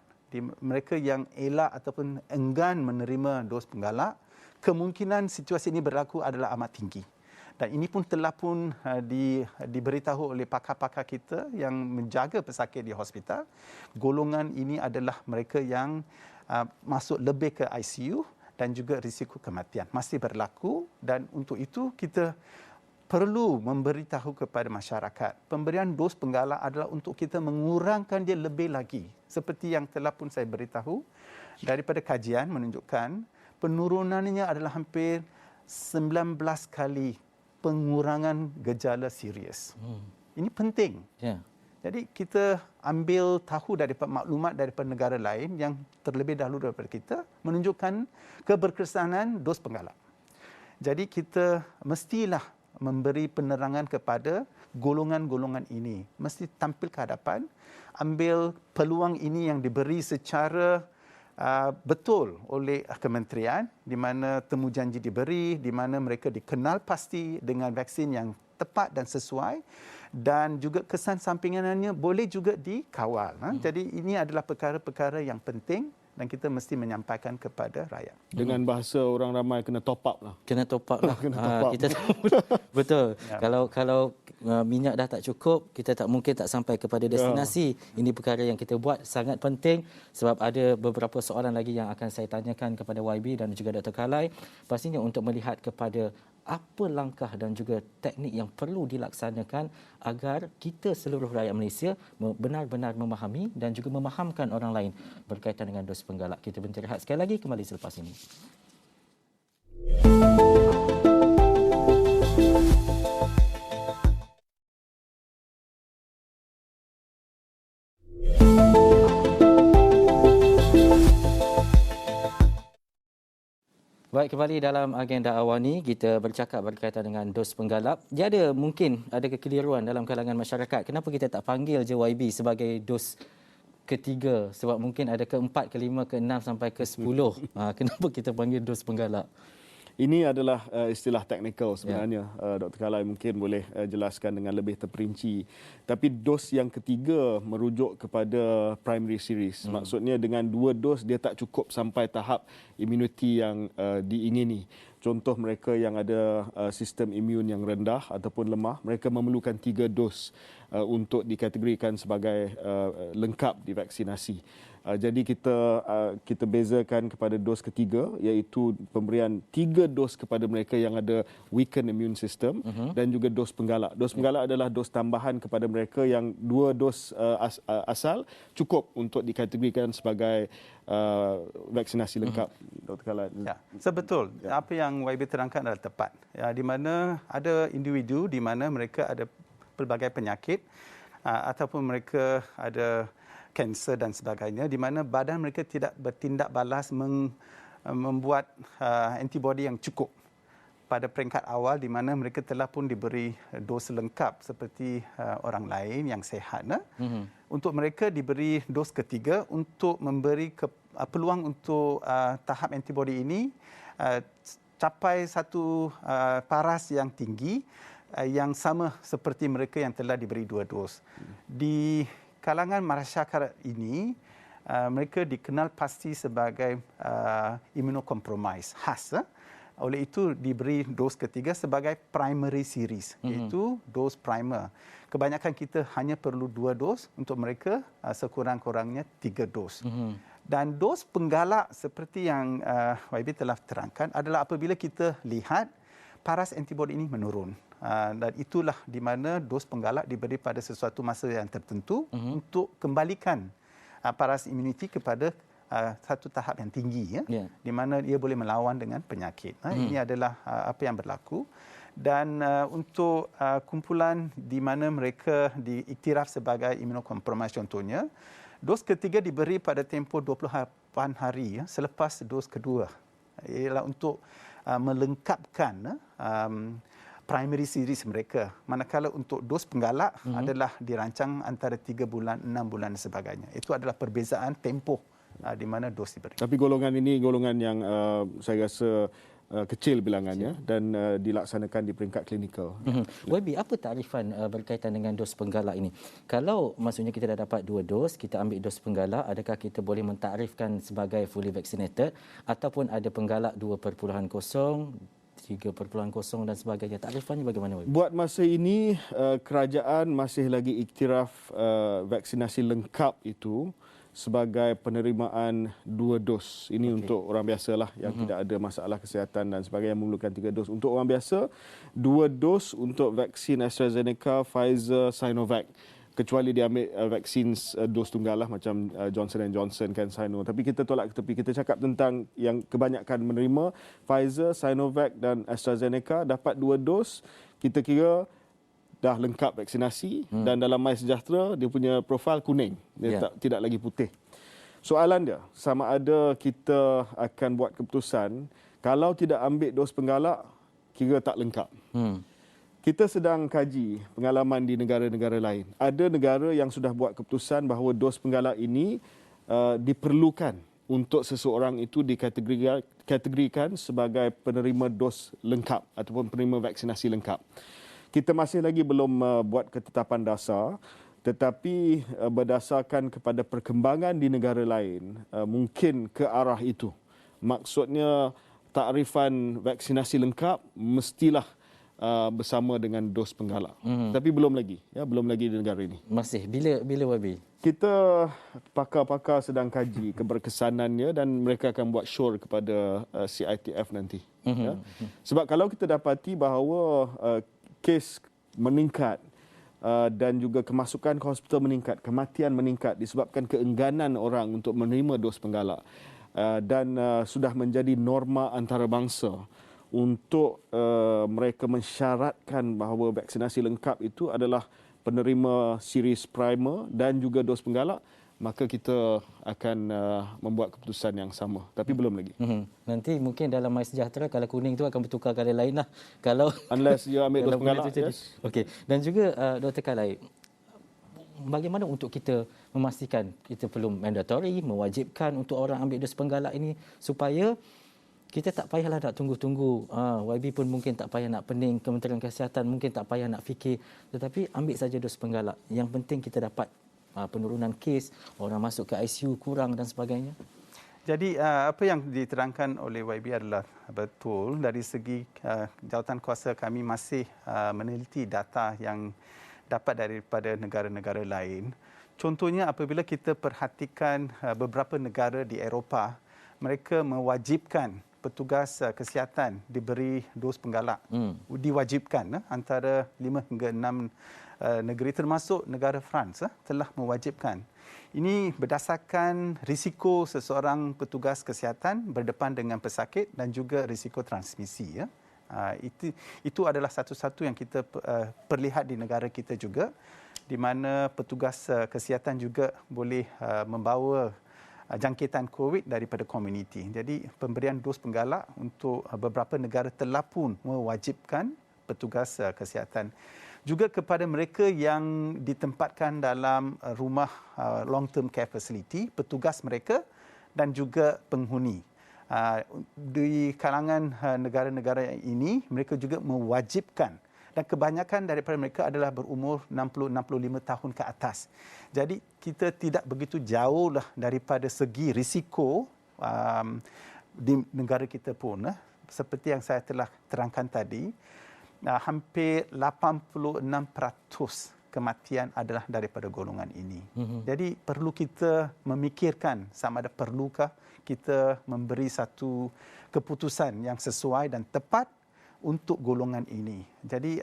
mereka yang elak ataupun enggan menerima dos penggalak, kemungkinan situasi ini berlaku adalah amat tinggi. Dan ini pun telah diberitahu oleh pakar-pakar kita yang menjaga pesakit di hospital. Golongan ini adalah mereka yang masuk lebih ke ICU dan juga risiko kematian masih berlaku, dan untuk itu kita perlu memberitahu kepada masyarakat. Pemberian dos penggalak adalah untuk kita mengurangkan dia lebih lagi. Seperti yang telah pun saya beritahu, daripada kajian menunjukkan penurunannya adalah hampir 19 kali pengurangan gejala serius. Ini penting. Yeah. Jadi kita ambil tahu daripada maklumat daripada negara lain yang terlebih dahulu daripada kita menunjukkan keberkesanan dos penggalak. Jadi kita mestilah memberi penerangan kepada golongan-golongan ini. Mesti tampil ke hadapan, ambil peluang ini yang diberi secara betul oleh kementerian, di mana temu janji diberi, di mana mereka dikenal pasti dengan vaksin yang tepat dan sesuai, dan juga kesan sampingannya boleh juga dikawal. Jadi ini adalah perkara-perkara yang penting dan kita mesti menyampaikan kepada rakyat. Dengan bahasa orang ramai, kena top up lah. Kena top up lah. Kita betul. Ya. Kalau minyak dah tak cukup, kita tak mungkin tak sampai kepada destinasi. Ini perkara yang kita buat sangat penting, sebab ada beberapa soalan lagi yang akan saya tanyakan kepada YB dan juga Dr. Khalai. Pastinya untuk melihat kepada apa langkah dan juga teknik yang perlu dilaksanakan agar kita seluruh rakyat Malaysia benar-benar memahami dan juga memahamkan orang lain berkaitan dengan dos penggalak. Kita berhenti rehat sekali lagi, kembali selepas ini. Baik, kembali dalam agenda awal ni kita bercakap berkaitan dengan dos penggalak. Dia mungkin ada kekeliruan dalam kalangan masyarakat. Kenapa kita tak panggil je YB sebagai dos ketiga? Sebab mungkin ada ke-4, ke-5, ke-6 sampai ke-10. Kenapa kita panggil dos penggalak? Ini adalah istilah teknikal sebenarnya. Dr. Khalai mungkin boleh jelaskan dengan lebih terperinci. Tapi dos yang ketiga merujuk kepada primary series. Maksudnya dengan 2 dos dia tak cukup sampai tahap immunity yang diingini. Contoh mereka yang ada sistem imun yang rendah ataupun lemah, mereka memerlukan 3 dos untuk dikategorikan sebagai lengkap divaksinasi. Jadi kita bezakan kepada dos ketiga, iaitu pemberian 3 dos kepada mereka yang ada weakened immune system dan juga dos penggalak. Dos penggalak adalah dos tambahan kepada mereka yang 2 dos asal cukup untuk dikategorikan sebagai vaksinasi lengkap. Dr. Khalai. Ya, sebetul. Ya. Apa yang YB terangkan adalah tepat. Ya, di mana ada individu di mana mereka ada pelbagai penyakit ataupun mereka ada kanser dan sebagainya, di mana badan mereka tidak bertindak balas membuat antibodi yang cukup pada peringkat awal, di mana mereka telah pun diberi dos lengkap seperti orang lain yang sihat. Untuk mereka diberi dos ketiga untuk memberi peluang untuk tahap antibodi ini capai satu paras yang tinggi yang sama seperti mereka yang telah diberi 2 dos. Di kalangan masyarakat ini, mereka dikenal pasti sebagai immunocompromised khas. Oleh itu diberi dos ketiga sebagai primary series, iaitu dos primer. Kebanyakan kita hanya perlu 2 dos, untuk mereka sekurang-kurangnya 3 dos. Dan dos penggalak seperti yang YB telah terangkan adalah apabila kita lihat paras antibodi ini menurun. Dan itulah di mana dos penggalak diberi pada sesuatu masa yang tertentu untuk kembalikan paras imuniti kepada satu tahap yang tinggi, di mana dia boleh melawan dengan penyakit. Ini adalah apa yang berlaku. Dan untuk kumpulan di mana mereka diiktiraf sebagai imunokompromis contohnya, dos ketiga diberi pada tempoh 28 hari selepas dos kedua. Ialah untuk melengkapkan primary series mereka. Manakala untuk dos penggalak adalah dirancang antara 3 bulan, 6 bulan dan sebagainya. Itu adalah perbezaan tempoh di mana dos diberi. Tapi golongan ini golongan yang saya rasa kecil bilangannya dan dilaksanakan di peringkat klinikal. YB, apa takrifan berkaitan dengan dos penggalak ini? Kalau maksudnya kita dah dapat 2 dos, kita ambil dos penggalak, adakah kita boleh mentakrifkan sebagai fully vaccinated ataupun ada penggalak 2.0, 3.0 dan sebagainya? Takrifannya bagaimana, YB? Buat masa ini, kerajaan masih lagi iktiraf vaksinasi lengkap itu sebagai penerimaan 2 dos. Ini untuk orang biasa lah yang tidak ada masalah kesihatan dan sebagainya, yang memerlukan 3 dos. Untuk orang biasa, 2 dos untuk vaksin AstraZeneca, Pfizer, Sinovac. Kecuali dia ambil vaksin dos tunggal lah macam Johnson & Johnson kan, Sino. Tapi kita tolak ke tepi. Kita cakap tentang yang kebanyakan menerima Pfizer, Sinovac dan AstraZeneca dapat 2 dos. Kita kira dah lengkap vaksinasi dan dalam MySejahtera dia punya profil kuning. Dia tidak lagi putih. Soalan dia, sama ada kita akan buat keputusan kalau tidak ambil dos penggalak, kira tak lengkap. Kita sedang kaji pengalaman di negara-negara lain. Ada negara yang sudah buat keputusan bahawa dos penggalak ini diperlukan untuk seseorang itu dikategorikan sebagai penerima dos lengkap ataupun penerima vaksinasi lengkap. Kita masih lagi belum buat ketetapan dasar, tetapi berdasarkan kepada perkembangan di negara lain, mungkin ke arah itu. Maksudnya takrifan vaksinasi lengkap mestilah bersama dengan dos penggalak. Tapi belum lagi di negara ini. Masih bila YB? Kita pakar-pakar sedang kaji keberkesanannya dan mereka akan buat sure kepada CITF nanti. Sebab kalau kita dapati bahawa kes meningkat dan juga kemasukan ke hospital meningkat, kematian meningkat disebabkan keengganan orang untuk menerima dos penggalak dan sudah menjadi norma antarabangsa untuk mereka mensyaratkan bahawa vaksinasi lengkap itu adalah penerima series primer dan juga dos penggalak, maka kita akan membuat keputusan yang sama. Tapi belum lagi. Nanti mungkin dalam MySejahtera kalau kuning itu akan bertukar kali lain lah. Kalau unless you ambil dos penggalak. Yes. Okey. Dan juga Dr. Khalai, bagaimana untuk kita memastikan kita perlu mandatory, mewajibkan untuk orang ambil dos penggalak ini supaya kita tak payahlah nak tunggu-tunggu. YB pun mungkin tak payah nak pening, Kementerian Kesihatan mungkin tak payah nak fikir. Tetapi ambil saja dos penggalak. Yang penting kita dapat penurunan kes, orang masuk ke ICU kurang dan sebagainya. Jadi apa yang diterangkan oleh YB adalah betul. Dari segi jawatankuasa kami masih meneliti data yang dapat daripada negara-negara lain. Contohnya apabila kita perhatikan beberapa negara di Eropah, mereka mewajibkan petugas kesihatan diberi dos penggalak. Diwajibkan antara 5 hingga 6 negeri termasuk negara France telah mewajibkan. Ini berdasarkan risiko seseorang petugas kesihatan berdepan dengan pesakit dan juga risiko transmisi. Itu adalah satu-satu yang kita perlihat di negara kita juga, di mana petugas kesihatan juga boleh membawa jangkitan COVID daripada komuniti. Jadi pemberian dos penggalak untuk beberapa negara telah pun mewajibkan petugas kesihatan. Juga kepada mereka yang ditempatkan dalam rumah long term care facility, petugas mereka dan juga penghuni. Di kalangan negara-negara ini, mereka juga mewajibkan, dan kebanyakan daripada mereka adalah berumur 60-65 tahun ke atas. Jadi kita tidak begitu jauh lah daripada segi risiko di negara kita pun. Seperti yang saya telah terangkan tadi, hampir 86% kematian adalah daripada golongan ini. Jadi perlu kita memikirkan sama ada perlukah kita memberi satu keputusan yang sesuai dan tepat untuk golongan ini. Jadi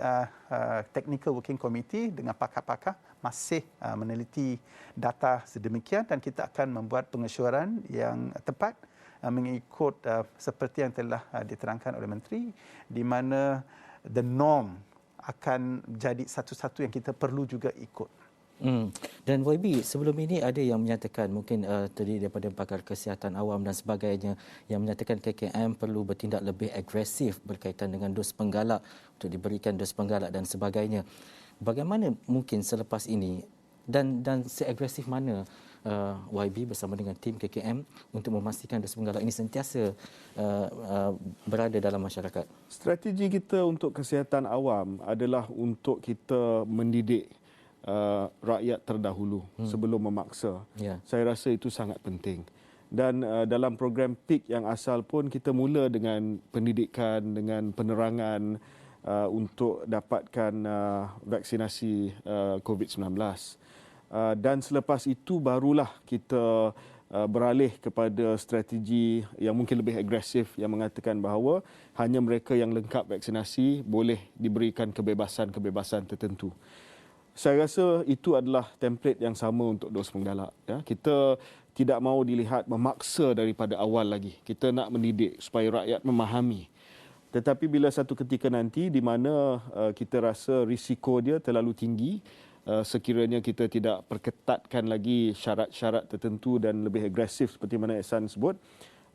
Technical Working Committee dengan pakar-pakar masih meneliti data sedemikian dan kita akan membuat pengesyuaran yang tepat mengikut seperti yang telah diterangkan oleh Menteri, di mana the norm akan jadi satu-satu yang kita perlu juga ikut. Dan YB, sebelum ini ada yang menyatakan mungkin terdiri daripada pakar kesihatan awam dan sebagainya yang menyatakan KKM perlu bertindak lebih agresif berkaitan dengan dos penggalak untuk diberikan dos penggalak dan sebagainya. Bagaimana mungkin selepas ini dan seagresif mana YB bersama dengan tim KKM untuk memastikan dos penggalak ini sentiasa berada dalam masyarakat? Strategi kita untuk kesihatan awam adalah untuk kita mendidik rakyat terdahulu sebelum memaksa. Ya. Saya rasa itu sangat penting. Dan dalam program PIK yang asal pun kita mula dengan pendidikan, dengan penerangan untuk dapatkan vaksinasi COVID-19. Dan selepas itu barulah kita beralih kepada strategi yang mungkin lebih agresif yang mengatakan bahawa hanya mereka yang lengkap vaksinasi boleh diberikan kebebasan-kebebasan tertentu. Saya rasa itu adalah template yang sama untuk dos penggalak. Ya. Kita tidak mahu dilihat memaksa daripada awal lagi. Kita nak mendidik supaya rakyat memahami. Tetapi bila satu ketika nanti di mana kita rasa risiko dia terlalu tinggi, sekiranya kita tidak perketatkan lagi syarat-syarat tertentu dan lebih agresif seperti mana Ehsan sebut,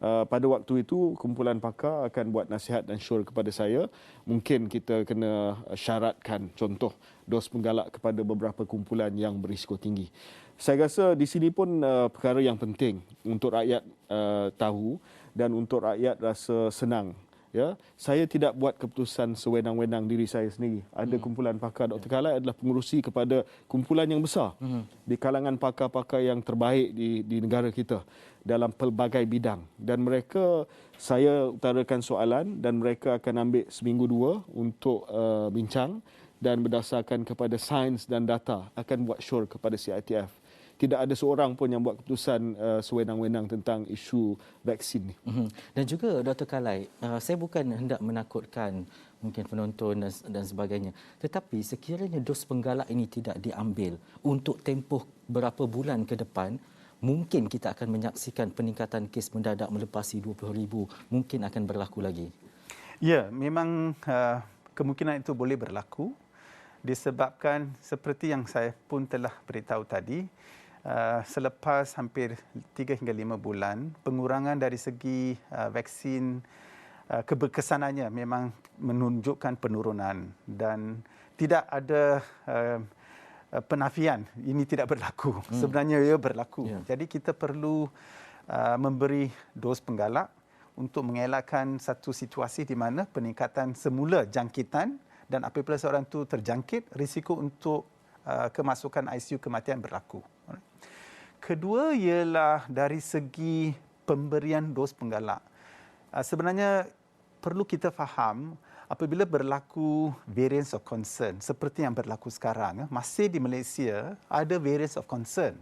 pada waktu itu kumpulan pakar akan buat nasihat dan syur kepada saya. Mungkin kita kena syaratkan contoh dos penggalak kepada beberapa kumpulan yang berisiko tinggi. Saya rasa di sini pun perkara yang penting untuk rakyat tahu dan untuk rakyat rasa senang. Ya, saya tidak buat keputusan sewenang-wenang diri saya sendiri. Ada kumpulan pakar. Dr. Khalid adalah pengerusi kepada kumpulan yang besar di kalangan pakar-pakar yang terbaik di negara kita dalam pelbagai bidang. Dan mereka, saya utarakan soalan dan mereka akan ambil seminggu 2 untuk bincang dan berdasarkan kepada sains dan data akan buat syur kepada CITF. Tidak ada seorang pun yang buat keputusan sewenang-wenang tentang isu vaksin ni. Dan juga Dr. Khalid, saya bukan hendak menakutkan mungkin penonton dan sebagainya. Tetapi sekiranya dos penggalak ini tidak diambil untuk tempoh berapa bulan ke depan, mungkin kita akan menyaksikan peningkatan kes mendadak melepasi 20,000 mungkin akan berlaku lagi. Ya, memang kemungkinan itu boleh berlaku disebabkan seperti yang saya pun telah beritahu tadi, selepas hampir 3 hingga 5 bulan, pengurangan dari segi vaksin keberkesanannya memang menunjukkan penurunan dan tidak ada penafian ini tidak berlaku. Sebenarnya ia berlaku. Jadi kita perlu memberi dos penggalak untuk mengelakkan satu situasi di mana peningkatan semula jangkitan dan apabila seorang itu terjangkit, risiko untuk kemasukan ICU kematian berlaku. Kedua ialah dari segi pemberian dos penggalak. Sebenarnya perlu kita faham apabila berlaku variants of concern seperti yang berlaku sekarang, masih di Malaysia ada variants of concern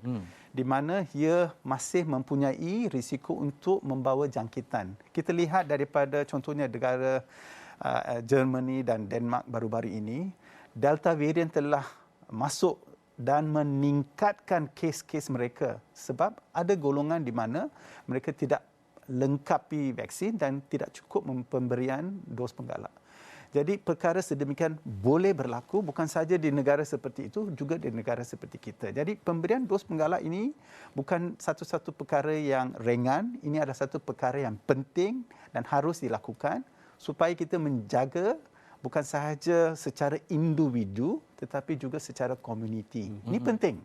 di mana ia masih mempunyai risiko untuk membawa jangkitan. Kita lihat daripada contohnya negara Germany dan Denmark baru-baru ini, Delta variant telah masuk dan meningkatkan kes-kes mereka sebab ada golongan di mana mereka tidak lengkapi vaksin dan tidak cukup pemberian dos penggalak. Jadi perkara sedemikian boleh berlaku bukan saja di negara seperti itu, juga di negara seperti kita. Jadi pemberian dos penggalak ini bukan satu-satu perkara yang ringan, ini adalah satu perkara yang penting dan harus dilakukan supaya kita menjaga bukan sahaja secara individu tetapi juga secara komuniti. Ini penting.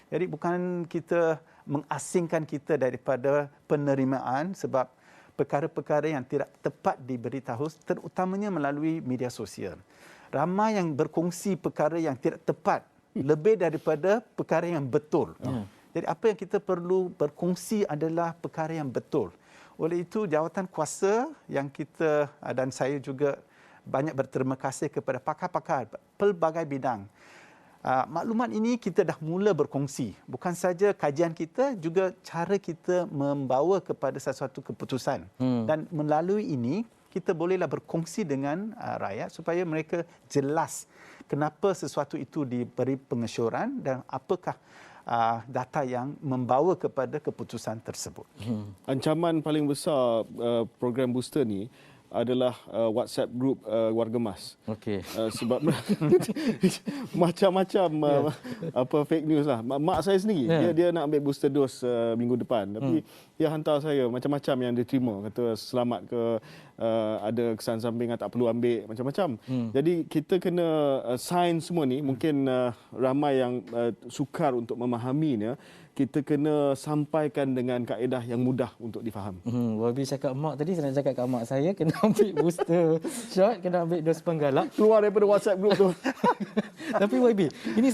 Jadi bukan kita mengasingkan kita daripada penerimaan sebab perkara-perkara yang tidak tepat diberitahu terutamanya melalui media sosial. Ramai yang berkongsi perkara yang tidak tepat lebih daripada perkara yang betul. Jadi apa yang kita perlu berkongsi adalah perkara yang betul. Oleh itu jawatan kuasa yang kita dan saya juga banyak berterima kasih kepada pakar-pakar pelbagai bidang. Maklumat ini kita dah mula berkongsi. Bukan saja kajian kita, juga cara kita membawa kepada sesuatu keputusan. Dan melalui ini, kita bolehlah berkongsi dengan rakyat supaya mereka jelas kenapa sesuatu itu diberi pengesyoran dan apakah data yang membawa kepada keputusan tersebut. Ancaman paling besar program booster ni adalah WhatsApp group warga mas. Okey. Sebab macam-macam fake news lah. Mak saya sendiri dia nak ambil booster dose minggu depan, tapi dia hantar saya macam-macam yang dia terima, kata selamat ke, ada kesan samping tak perlu ambil, macam-macam. Jadi kita kena sign semua ni, mungkin ramai yang sukar untuk memahaminya. Kita kena sampaikan dengan kaedah yang mudah untuk difaham. Wabi cakap mak tadi, saya nak cakap kat mak saya kena ambil booster shot, kena ambil dos penggalak. Keluar daripada WhatsApp group tu. Tapi YB, ini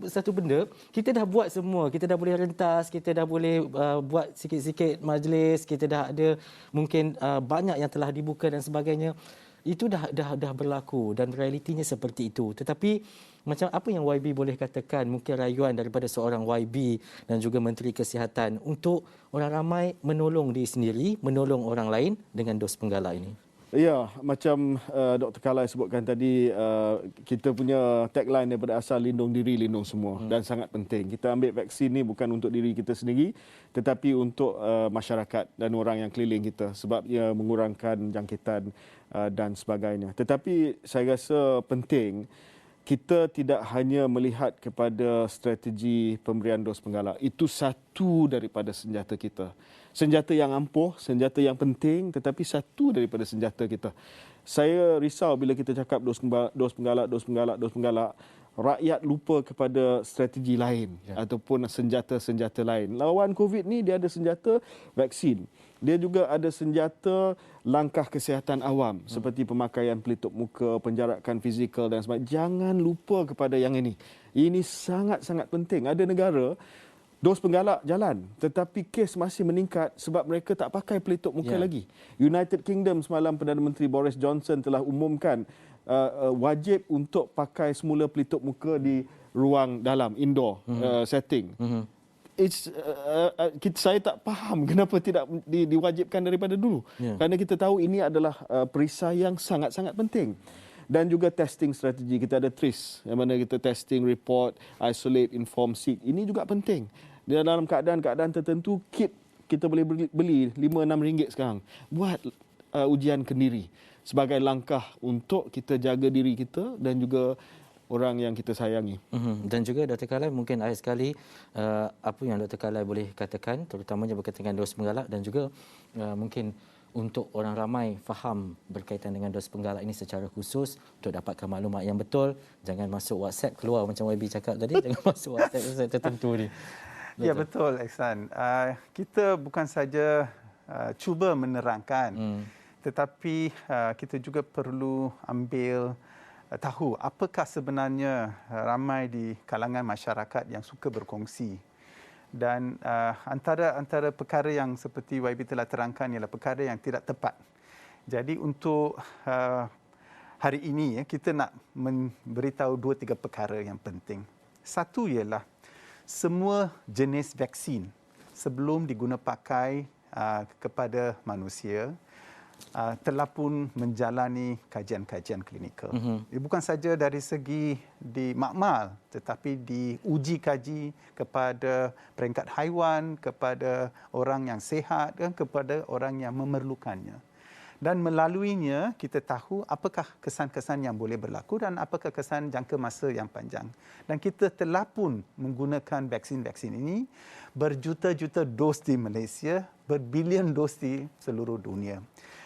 satu benda, kita dah buat semua. Kita dah boleh rentas, kita dah boleh buat sikit-sikit majlis, kita dah ada mungkin banyak yang telah dibuka dan sebagainya. Itu dah berlaku dan realitinya seperti itu. Tetapi macam apa yang YB boleh katakan, mungkin rayuan daripada seorang YB dan juga Menteri Kesihatan untuk orang ramai menolong diri sendiri, menolong orang lain dengan dos penggalak ini? Ya, macam Dr. Kalai sebutkan tadi, kita punya tagline daripada asal lindung diri, lindung semua, dan sangat penting. Kita ambil vaksin ni bukan untuk diri kita sendiri, tetapi untuk masyarakat dan orang yang keliling kita, sebab ia mengurangkan jangkitan dan sebagainya. Tetapi saya rasa penting kita tidak hanya melihat kepada strategi pemberian dos penggalak. Itu satu daripada senjata kita. Senjata yang ampuh, senjata yang penting, tetapi satu daripada senjata kita. Saya risau bila kita cakap dos penggalak. Rakyat lupa kepada strategi lain ataupun senjata-senjata lain. Lawan COVID ni dia ada senjata vaksin. Dia juga ada senjata langkah kesihatan awam seperti pemakaian pelitup muka, penjarakan fizikal dan sebagainya. Jangan lupa kepada yang ini. Ini sangat-sangat penting. Ada negara dos penggalak jalan, tetapi kes masih meningkat sebab mereka tak pakai pelitup muka lagi. United Kingdom semalam Perdana Menteri Boris Johnson telah umumkan wajib untuk pakai semula pelitup muka di ruang dalam, indoor setting. Saya tak faham kenapa tidak diwajibkan daripada dulu. Kerana kita tahu ini adalah perisai yang sangat-sangat penting. Dan juga testing strategi. Kita ada TRIS, yang mana kita testing, report, isolate, inform, seek. Ini juga penting. Dalam keadaan-keadaan tertentu, kit kita boleh beli RM5-6 sekarang. Buat ujian kendiri sebagai langkah untuk kita jaga diri kita dan juga orang yang kita sayangi. Dan juga Dr. Kalai, mungkin akhir sekali apa yang Dr. Kalai boleh katakan, terutamanya berkaitan dengan dos penggalak dan juga mungkin untuk orang ramai faham berkaitan dengan dos penggalak ini secara khusus untuk dapatkan maklumat yang betul. Jangan masuk WhatsApp keluar macam YB cakap tadi, jangan masuk WhatsApp tertentu ni. Betul. Ya, betul, Ihsan. Kita bukan saja cuba menerangkan, tetapi kita juga perlu ambil tahu apakah sebenarnya ramai di kalangan masyarakat yang suka berkongsi. Dan antara perkara yang seperti YB telah terangkan ialah perkara yang tidak tepat. Jadi untuk hari ini kita nak memberitahu 2-3 perkara yang penting. Satu ialah semua jenis vaksin sebelum diguna pakai kepada manusia telah pun menjalani kajian-kajian klinikal. Bukan saja dari segi di makmal, tetapi diuji kaji kepada peringkat haiwan, kepada orang yang sihat dan kepada orang yang memerlukannya. Dan melaluinya kita tahu apakah kesan-kesan yang boleh berlaku dan apakah kesan jangka masa yang panjang. Dan kita telah pun menggunakan vaksin-vaksin ini berjuta-juta dos di Malaysia, berbilion dos di seluruh dunia.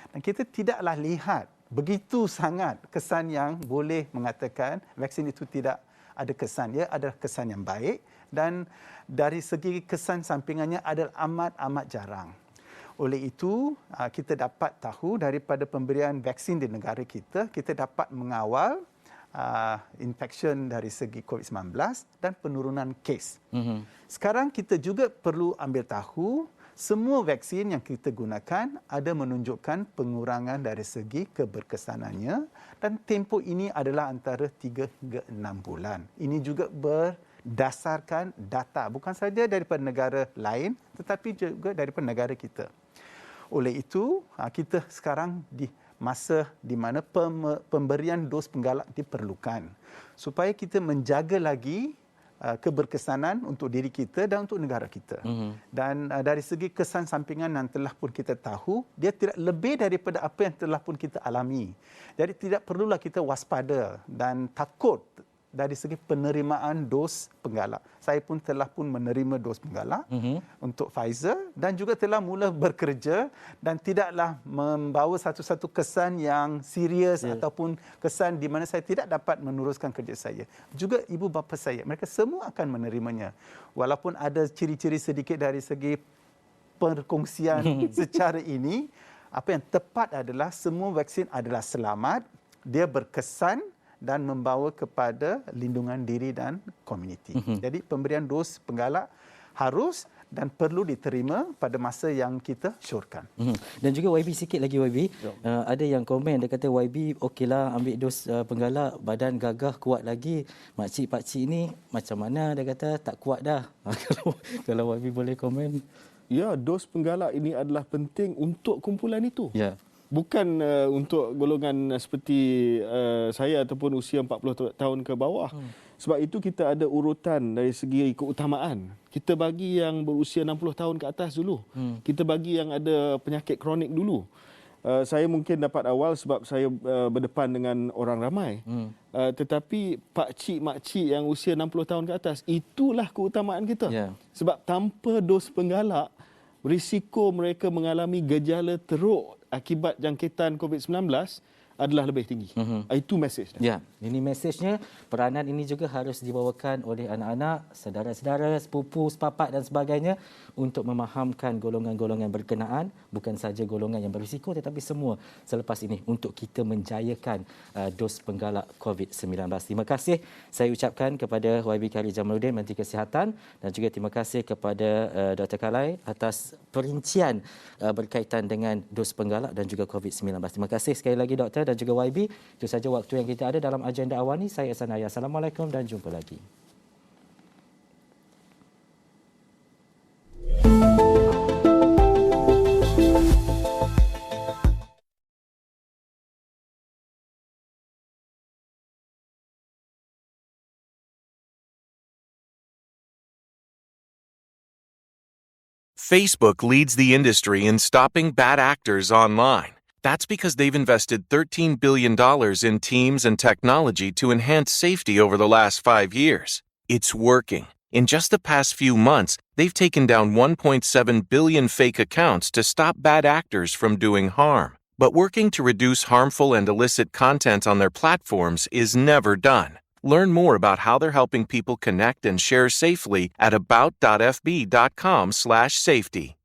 Dan kita tidaklah lihat begitu sangat kesan yang boleh mengatakan vaksin itu tidak ada kesan. Ia adalah kesan yang baik dan dari segi kesan sampingannya adalah amat-amat jarang. Oleh itu, kita dapat tahu daripada pemberian vaksin di negara kita, kita dapat mengawal infection dari segi COVID-19 dan penurunan kes. Sekarang kita juga perlu ambil tahu semua vaksin yang kita gunakan ada menunjukkan pengurangan dari segi keberkesanannya dan tempoh ini adalah antara 3 hingga 6 bulan. Ini juga berdasarkan data bukan saja daripada negara lain tetapi juga daripada negara kita. Oleh itu, kita sekarang masa di mana pemberian dos penggalak diperlukan supaya kita menjaga lagi keberkesanan untuk diri kita dan untuk negara kita. Dan dari segi kesan sampingan yang telah pun kita tahu, dia tidak lebih daripada apa yang telah pun kita alami. Jadi tidak perlulah kita waspada dan takut dari segi penerimaan dos penggalak. Saya pun telah pun menerima dos penggalak untuk Pfizer dan juga telah mula bekerja dan tidaklah membawa satu-satu kesan yang serius ataupun kesan di mana saya tidak dapat meneruskan kerja saya. Juga ibu bapa saya, mereka semua akan menerimanya. Walaupun ada ciri-ciri sedikit dari segi perkongsian secara ini, apa yang tepat adalah semua vaksin adalah selamat, dia berkesan dan membawa kepada lindungan diri dan komuniti. Jadi pemberian dos penggalak harus dan perlu diterima pada masa yang kita syorkan. Dan juga YB sikit lagi YB, ada yang komen dia kata YB okeylah ambil dos penggalak, badan gagah kuat lagi. Makcik pakcik ni macam mana, dia kata tak kuat dah. Kalau YB boleh komen. Ya, dos penggalak ini adalah penting untuk kumpulan itu. Ya. Bukan untuk golongan seperti saya ataupun usia 40 tahun ke bawah. Sebab itu kita ada urutan dari segi keutamaan. Kita bagi yang berusia 60 tahun ke atas dulu. Kita bagi yang ada penyakit kronik dulu. Saya mungkin dapat awal sebab saya berdepan dengan orang ramai. Tetapi pakcik makcik yang usia 60 tahun ke atas, itulah keutamaan kita. Sebab tanpa dos penggalak, risiko mereka mengalami gejala teruk akibat jangkitan COVID-19 adalah lebih tinggi. Itu mesej. Ya, ini mesejnya. Peranan ini juga harus dibawakan oleh anak-anak, saudara-saudara, sepupu, sepapak dan sebagainya untuk memahamkan golongan-golongan berkenaan, bukan saja golongan yang berisiko tetapi semua selepas ini untuk kita menjayakan dos penggalak COVID-19. Terima kasih saya ucapkan kepada YB Khalid Jamaluddin, Menteri Kesihatan, dan juga terima kasih kepada Dr. Khalai atas perincian berkaitan dengan dos penggalak dan juga COVID-19. Terima kasih sekali lagi Doktor dan juga YB. Itu saja waktu yang kita ada dalam agenda awal ni. Saya Ihsan Ayah. Assalamualaikum dan jumpa lagi. Facebook leads the industry in stopping bad actors online. That's because they've invested $13 billion in teams and technology to enhance safety over the last 5 years. It's working. In just the past few months, they've taken down 1.7 billion fake accounts to stop bad actors from doing harm. But working to reduce harmful and illicit content on their platforms is never done. Learn more about how they're helping people connect and share safely at about.fb.com/safety.